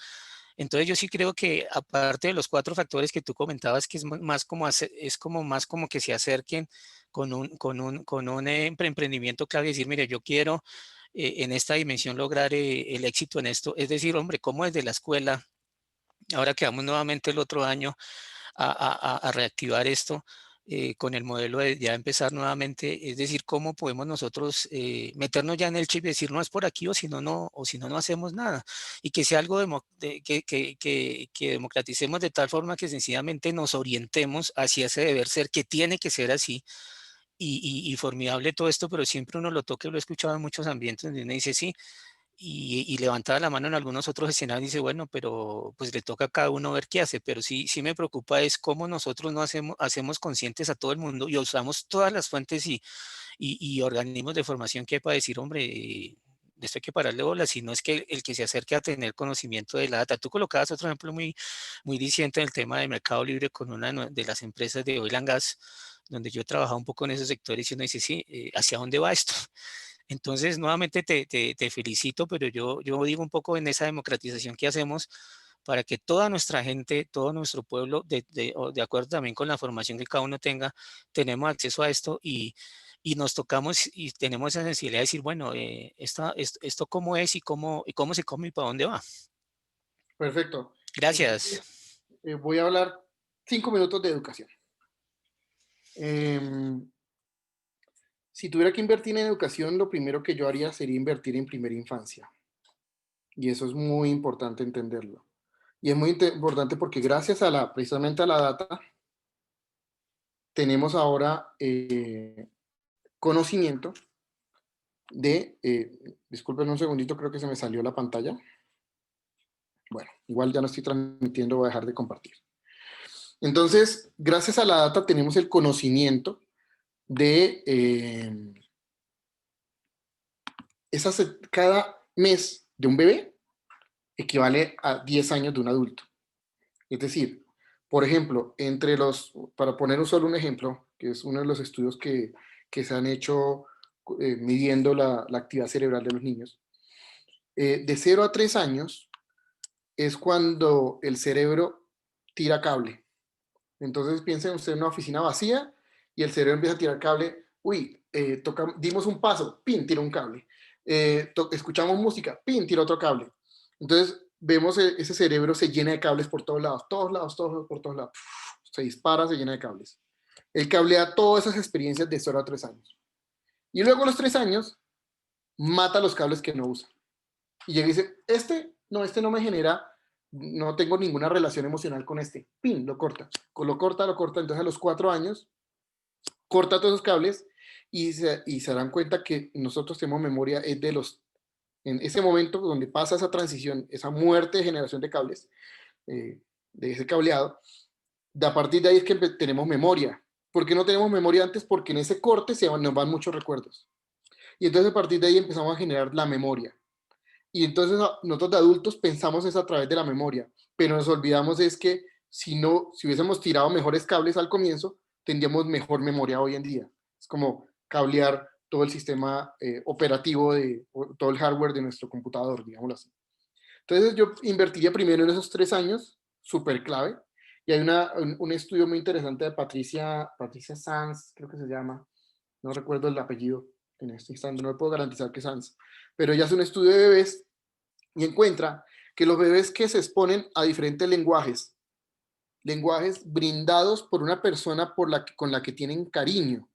Entonces yo sí creo que aparte de los 4 factores que tú comentabas, que es más como es como más como que se acerquen con un emprendimiento clave y decir, mire, yo quiero en esta dimensión lograr el éxito en esto. Es decir, hombre, ¿cómo desde la escuela, ahora que vamos nuevamente el otro año a reactivar esto? Con el modelo de ya empezar nuevamente, es decir, cómo podemos nosotros meternos ya en el chip y decir no es por aquí o si no, no hacemos nada y que sea algo que democraticemos de tal forma que sencillamente nos orientemos hacia ese deber ser que tiene que ser así y formidable todo esto, pero siempre uno lo toca y lo he escuchado en muchos ambientes donde uno dice sí, y levantaba la mano en algunos otros escenarios y dice, bueno, pero pues le toca a cada uno ver qué hace, pero sí me preocupa es cómo nosotros no hacemos conscientes a todo el mundo y usamos todas las fuentes y organismos de formación que hay para decir, hombre, esto hay que pararle bola, sino es que el que se acerque a tener conocimiento de la data. Tú colocabas otro ejemplo muy diciente en el tema de Mercado Libre con una de las empresas de oil and gas, donde yo he trabajado un poco en esos sectores y uno dice, sí, ¿hacia dónde va esto? Entonces, nuevamente te felicito, pero yo digo un poco en esa democratización que hacemos para que toda nuestra gente, todo nuestro pueblo, de acuerdo también con la formación que cada uno tenga, tenemos acceso a esto y nos tocamos y tenemos esa sensibilidad de decir, bueno, esto cómo es y cómo se come y para dónde va. Perfecto. Gracias. Voy a hablar 5 minutos de educación. Si tuviera que invertir en educación, lo primero que yo haría sería invertir en primera infancia. Y eso es muy importante entenderlo. Y es muy importante porque gracias a precisamente a la data, tenemos ahora conocimiento de, disculpen un segundito, creo que se me salió la pantalla. Bueno, igual ya no estoy transmitiendo, voy a dejar de compartir. Entonces, gracias a la data tenemos el conocimiento de cada mes de un bebé equivale a 10 años de un adulto. Es decir, por ejemplo, para poner solo un ejemplo, que es uno de los estudios que se han hecho midiendo la actividad cerebral de los niños, de 0 a 3 años es cuando el cerebro tira cable. Entonces piensen ustedes en una oficina vacía y el cerebro empieza a tirar cable. Uy, dimos un paso, pin, tira un cable. Escuchamos música, pin, tira otro cable. Entonces vemos ese cerebro se llena de cables por todos lados, por todos lados. Se dispara, se llena de cables. Él cablea todas esas experiencias de 0 a 3 años. Y luego a los 3 años, mata los cables que no usa. Y llega y dice, este no me genera, no tengo ninguna relación emocional con este. Pin, lo corta. Lo corta. Entonces a los 4 años, corta todos esos cables y se darán cuenta que nosotros tenemos memoria en ese momento donde pasa esa transición, esa muerte de generación de cables, de ese cableado, a partir de ahí es que tenemos memoria. ¿Por qué no tenemos memoria antes? Porque en ese corte nos van muchos recuerdos. Y entonces a partir de ahí empezamos a generar la memoria. Y entonces nosotros de adultos pensamos eso a través de la memoria, pero nos olvidamos es que si hubiésemos tirado mejores cables al comienzo, tendríamos mejor memoria hoy en día. Es como cablear todo el sistema operativo, todo el hardware de nuestro computador, digámoslo así. Entonces yo invertiría primero en esos 3 años, súper clave, y hay un estudio muy interesante de Patricia Sanz, creo que se llama, no recuerdo el apellido en este instante, no le puedo garantizar que es Sanz, pero ella hace un estudio de bebés y encuentra que los bebés que se exponen a diferentes lenguajes brindados por una persona con la que tienen cariño,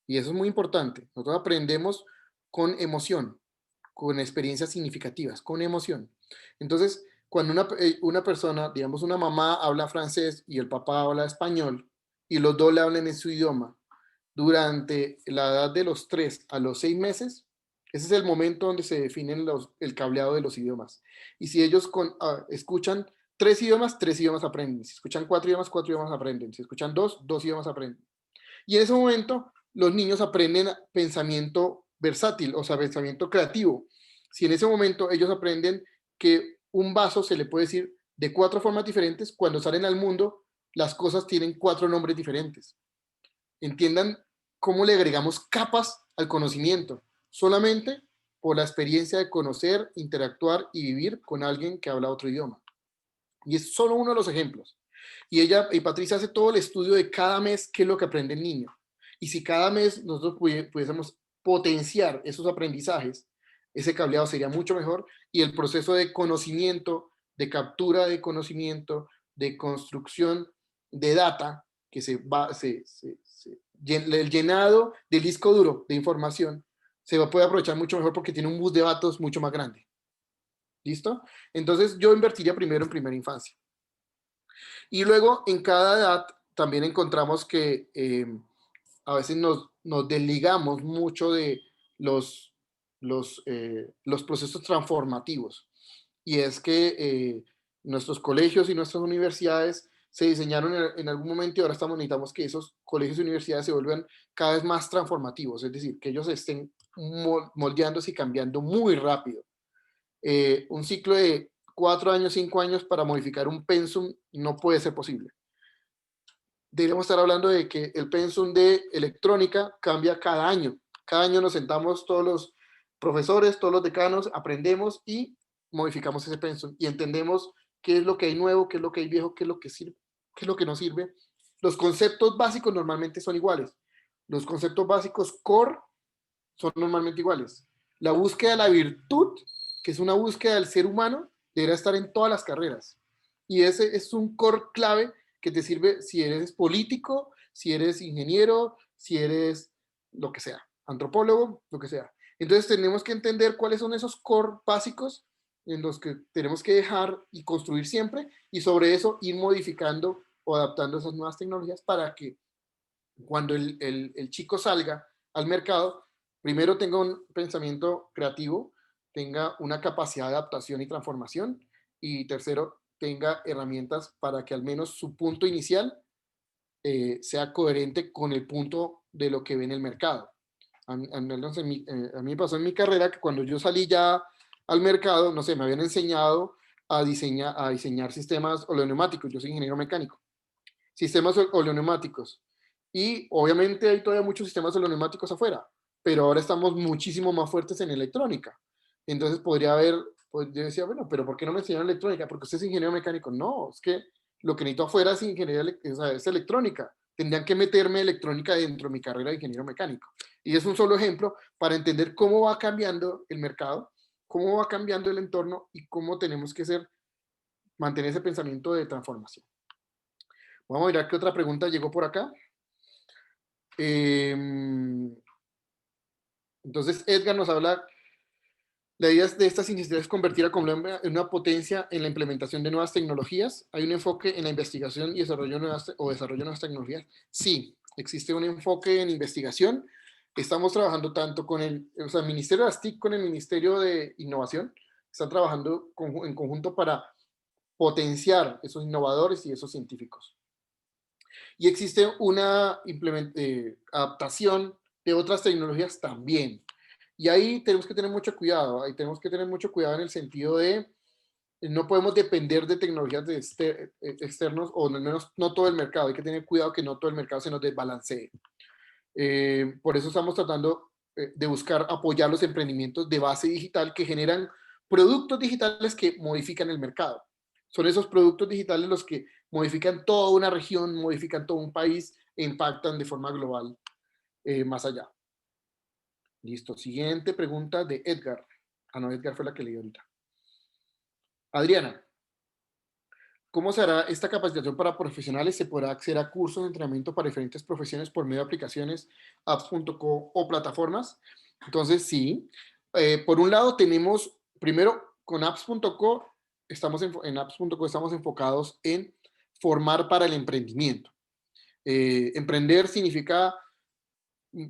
y eso es muy importante, nosotros aprendemos con emoción, con experiencias significativas, con emoción. Entonces, cuando una persona, digamos una mamá habla francés y el papá habla español, y los dos le hablan en su idioma, durante la edad de los 3 a los 6 meses, ese es el momento donde se definen el cableado de los idiomas. Y si ellos escuchan 3 idiomas aprenden. Si escuchan 4 idiomas aprenden. Si escuchan 2 idiomas aprenden. Y en ese momento, los niños aprenden pensamiento versátil, o sea, pensamiento creativo. Si en ese momento ellos aprenden que un vaso se le puede decir de 4 formas diferentes, cuando salen al mundo, las cosas tienen 4 nombres diferentes. Entiendan cómo le agregamos capas al conocimiento, solamente por la experiencia de conocer, interactuar y vivir con alguien que habla otro idioma. Y es solo uno de los ejemplos. Y Patricia hace todo el estudio de cada mes qué es lo que aprende el niño. Y si cada mes nosotros pudiésemos potenciar esos aprendizajes, ese cableado sería mucho mejor y el proceso de conocimiento, de captura de conocimiento, de construcción de data, que el llenado del disco duro de información se puede aprovechar mucho mejor porque tiene un bus de datos mucho más grande. ¿Listo? Entonces yo invertiría primero en primera infancia. Y luego en cada edad también encontramos que a veces nos desligamos mucho de los procesos transformativos. Y es que nuestros colegios y nuestras universidades se diseñaron en algún momento y ahora necesitamos que esos colegios y universidades se vuelvan cada vez más transformativos, es decir, que ellos estén moldeándose y cambiando muy rápido. Un ciclo de 4 años, 5 años para modificar un pensum no puede ser posible. Deberíamos estar hablando de que el pensum de electrónica cambia cada año. Cada año nos sentamos todos los profesores, todos los decanos, aprendemos y modificamos ese pensum y entendemos qué es lo que hay nuevo, qué es lo que hay viejo, qué es lo que sirve, qué es lo que no sirve. Los conceptos básicos normalmente son iguales. Los conceptos básicos core son normalmente iguales. La búsqueda de la virtud, que es una búsqueda del ser humano, deberá estar en todas las carreras. Y ese es un core clave que te sirve si eres político, si eres ingeniero, si eres lo que sea, antropólogo, lo que sea. Entonces tenemos que entender cuáles son esos core básicos en los que tenemos que dejar y construir siempre, y sobre eso ir modificando o adaptando esas nuevas tecnologías para que cuando el chico salga al mercado, primero tenga un pensamiento creativo, tenga una capacidad de adaptación y transformación, y tercero, tenga herramientas para que al menos su punto inicial sea coherente con el punto de lo que ve en el mercado. A mí me pasó en mi carrera que cuando yo salí ya al mercado, no sé, me habían enseñado a diseñar sistemas oleoneumáticos. Yo soy ingeniero mecánico. Sistemas oleoneumáticos. Y obviamente hay todavía muchos sistemas oleoneumáticos afuera, pero ahora estamos muchísimo más fuertes en electrónica. Entonces podría haber, pues yo decía, bueno, pero ¿por qué no me enseñaron electrónica? Porque usted es ingeniero mecánico. No, es que lo que necesito afuera es ingeniería, o sea, es electrónica. Tendrían que meterme electrónica dentro de mi carrera de ingeniero mecánico. Y es un solo ejemplo para entender cómo va cambiando el mercado, cómo va cambiando el entorno y cómo tenemos que mantener ese pensamiento de transformación. Vamos a mirar qué otra pregunta llegó por acá. Entonces, Edgar nos habla, la idea de estas iniciativas es convertir a Colombia en una potencia en la implementación de nuevas tecnologías. ¿Hay un enfoque en la investigación y desarrollo de nuevas tecnologías? Sí, existe un enfoque en investigación. Estamos trabajando tanto con el Ministerio de las TIC, con el Ministerio de Innovación. Están trabajando en conjunto para potenciar esos innovadores y esos científicos. Y existe una adaptación de otras tecnologías también. Y ahí tenemos que tener mucho cuidado. Ahí tenemos que tener mucho cuidado en el sentido de no podemos depender de tecnologías externos, o al menos no todo el mercado. Hay que tener cuidado que no todo el mercado se nos desbalancee. Por eso estamos tratando de buscar apoyar los emprendimientos de base digital que generan productos digitales que modifican el mercado. Son esos productos digitales los que modifican toda una región, modifican todo un país e impactan de forma global más allá. Listo. Siguiente pregunta de Edgar. Ah, no, Edgar fue la que leí ahorita. Adriana, ¿cómo se hará esta capacitación para profesionales? ¿Se podrá acceder a cursos de entrenamiento para diferentes profesiones por medio de aplicaciones, apps.co o plataformas? Entonces, sí. Por un lado, tenemos, primero, con apps.co, en apps.co estamos enfocados en formar para el emprendimiento. Emprender significa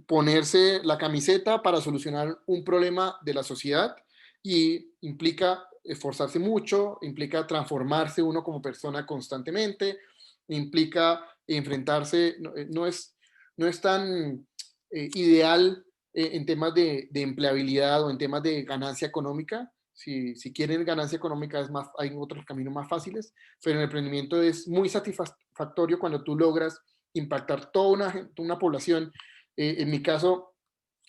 ponerse la camiseta para solucionar un problema de la sociedad y implica esforzarse mucho, implica transformarse uno como persona constantemente, implica enfrentarse, no es tan ideal en temas de empleabilidad o en temas de ganancia económica. Si quieren ganancia económica, hay otros caminos más fáciles, pero el emprendimiento es muy satisfactorio cuando tú logras impactar toda una población. En mi caso,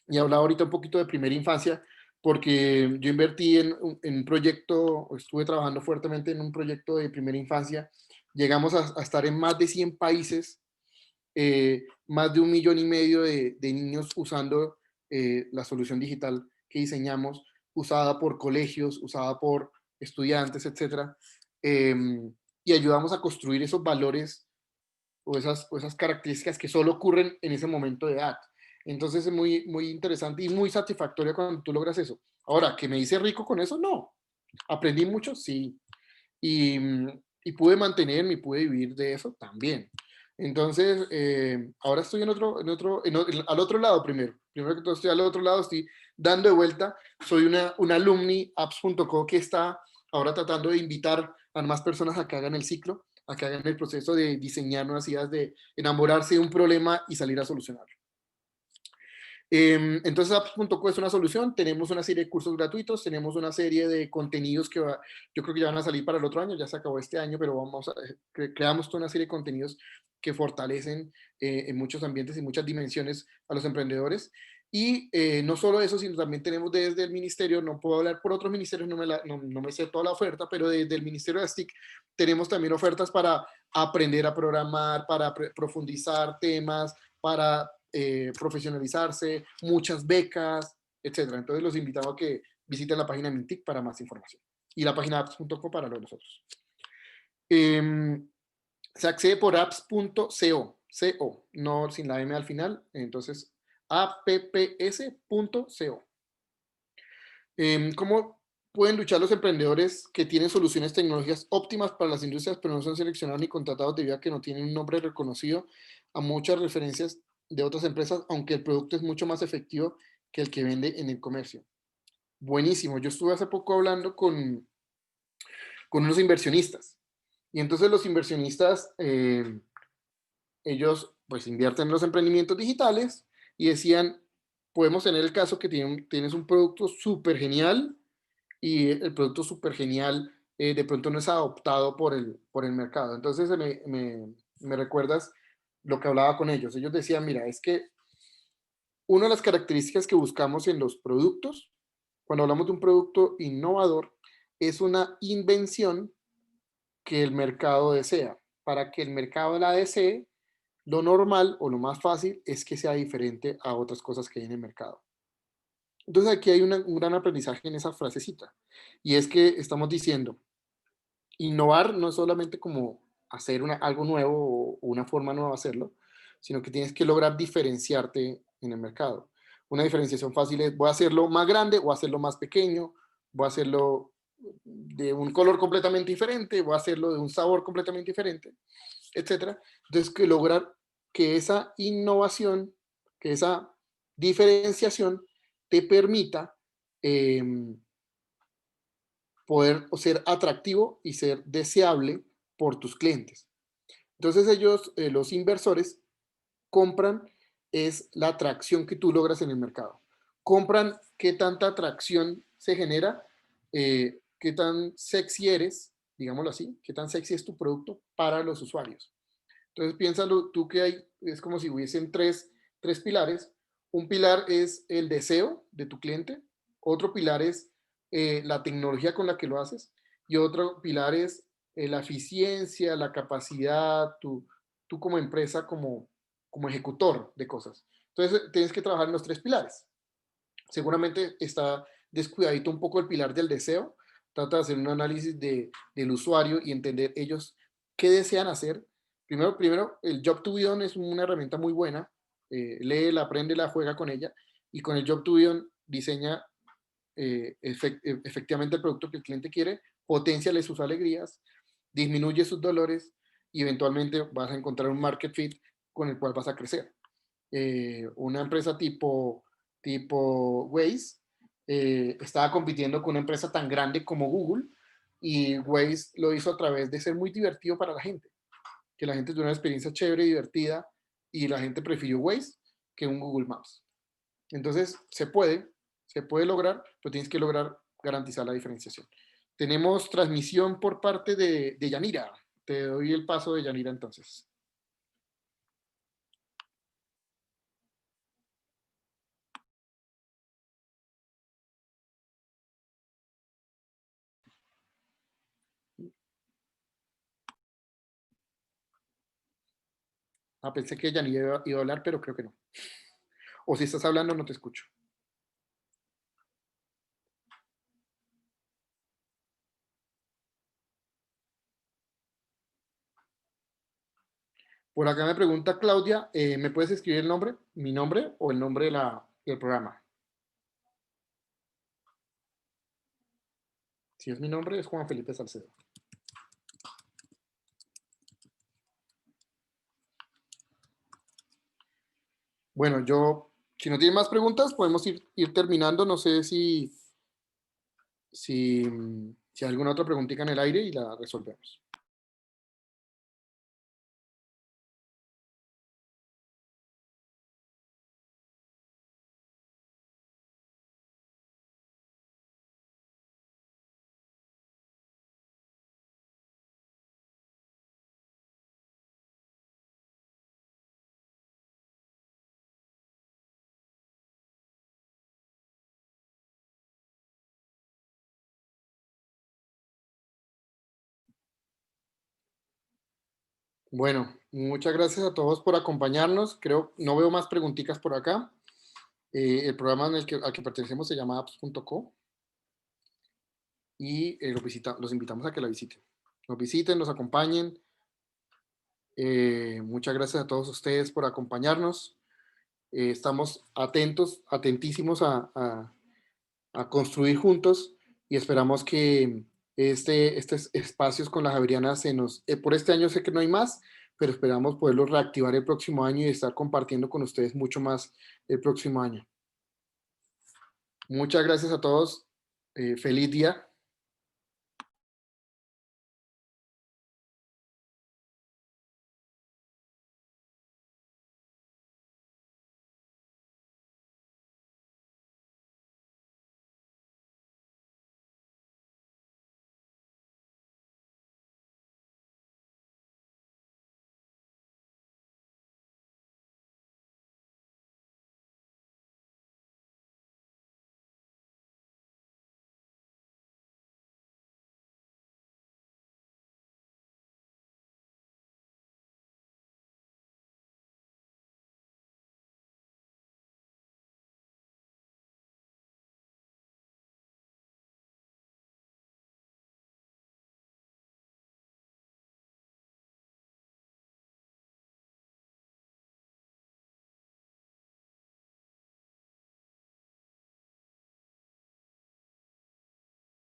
y hablaba ahorita un poquito de primera infancia, porque yo invertí en un proyecto, estuve trabajando fuertemente en un proyecto de primera infancia. Llegamos a estar en más de 100 países, más de 1,5 millones de niños usando la solución digital que diseñamos, usada por colegios, usada por estudiantes, etc. Y ayudamos a construir esos valores o esas características que solo ocurren en ese momento de edad. Entonces es muy, muy interesante y muy satisfactorio cuando tú logras eso. Ahora, ¿que me hice rico con eso? No. ¿Aprendí mucho? Sí. Y pude mantenerme y pude vivir de eso también. Entonces, ahora estoy al otro lado primero. Primero que todo estoy al otro lado, estoy dando de vuelta. Soy un alumni apps.co que está ahora tratando de invitar a más personas a que hagan el ciclo, a que hagan el proceso de diseñar nuevas ideas, de enamorarse de un problema y salir a solucionarlo. Entonces apps.co es una solución, tenemos una serie de cursos gratuitos, tenemos una serie de contenidos que yo creo que ya van a salir para el otro año, ya se acabó este año, pero creamos toda una serie de contenidos que fortalecen en muchos ambientes y muchas dimensiones a los emprendedores. Y no solo eso, sino también tenemos desde el ministerio, no puedo hablar por otros ministerios, no me sé toda la oferta, pero desde el ministerio de STIC tenemos también ofertas para aprender a programar, para profundizar temas, para profesionalizarse, muchas becas, etcétera. Entonces los invitamos a que visiten la página de Mintic para más información y la página apps.co para lo de nosotros. Se accede por apps.co, no sin la M al final, entonces apps.co. ¿Cómo pueden luchar los emprendedores que tienen soluciones tecnológicas óptimas para las industrias, pero no son seleccionados ni contratados debido a que no tienen un nombre reconocido a muchas referencias de otras empresas, aunque el producto es mucho más efectivo que el que vende en el comercio? Buenísimo. Yo estuve hace poco hablando con unos inversionistas y entonces los inversionistas, ellos pues invierten en los emprendimientos digitales y decían, podemos tener el caso que tienes un producto súper genial y el producto súper genial de pronto no es adoptado por el mercado. Entonces me recuerdas lo que hablaba con ellos. Ellos decían, mira, es que una de las características que buscamos en los productos, cuando hablamos de un producto innovador, es una invención que el mercado desea. Para que el mercado la desee, lo normal o lo más fácil es que sea diferente a otras cosas que hay en el mercado. Entonces aquí hay un gran aprendizaje en esa frasecita. Y es que estamos diciendo, innovar no es solamente como hacer algo nuevo o una forma nueva de hacerlo, sino que tienes que lograr diferenciarte en el mercado. Una diferenciación fácil es, voy a hacerlo más grande o hacerlo más pequeño, voy a hacerlo de un color completamente diferente, voy a hacerlo de un sabor completamente diferente, etcétera. Entonces, que lograr que esa innovación, que esa diferenciación te permita poder ser atractivo y ser deseable por tus clientes. Entonces ellos, los inversores, compran es la atracción que tú logras en el mercado. Compran qué tanta atracción se genera, qué tan sexy eres, digámoslo así, qué tan sexy es tu producto para los usuarios. Entonces piénsalo tú que es como si hubiesen tres pilares. Un pilar es el deseo de tu cliente, otro pilar es la tecnología con la que lo haces y otro pilar es la eficiencia, la capacidad, tú como empresa, como ejecutor de cosas. Entonces tienes que trabajar en los tres pilares. Seguramente está descuidadito un poco el pilar del deseo. Trata de hacer un análisis del usuario y entender ellos qué desean hacer. Primero, el Job to be done es una herramienta muy buena. Léela, apréndela, juega con ella. Y con el Job to be done diseña efectivamente el producto que el cliente quiere, potenciale sus alegrías, disminuye sus dolores y eventualmente vas a encontrar un market fit con el cual vas a crecer. Una empresa tipo Waze estaba compitiendo con una empresa tan grande como Google y Waze lo hizo a través de ser muy divertido para la gente, que la gente tuviera una experiencia chévere y divertida y la gente prefirió Waze que un Google Maps. Entonces se puede lograr, pero tienes que lograr garantizar la diferenciación. Tenemos transmisión por parte de Yanira. Te doy el paso de Yanira entonces. Pensé que Yanira iba a hablar, pero creo que no. O si estás hablando, no te escucho. Por acá me pregunta Claudia, ¿me puedes escribir el nombre? ¿Mi nombre o el nombre del programa? Si es mi nombre, es Juan Felipe Salcedo. Bueno, si no tienen más preguntas, podemos ir terminando. No sé si hay alguna otra preguntita en el aire y la resolvemos. Bueno, muchas gracias a todos por acompañarnos. Creo, no veo más preguntitas por acá. El programa al que pertenecemos se llama apps.co y los invitamos a que la visiten. Nos visiten, nos acompañen. Muchas gracias a todos ustedes por acompañarnos. Estamos atentísimos a construir juntos y esperamos que estos espacios con la Javeriana por este año sé que no hay más, pero esperamos poderlos reactivar el próximo año y estar compartiendo con ustedes mucho más el próximo año. Muchas gracias a todos. Feliz día.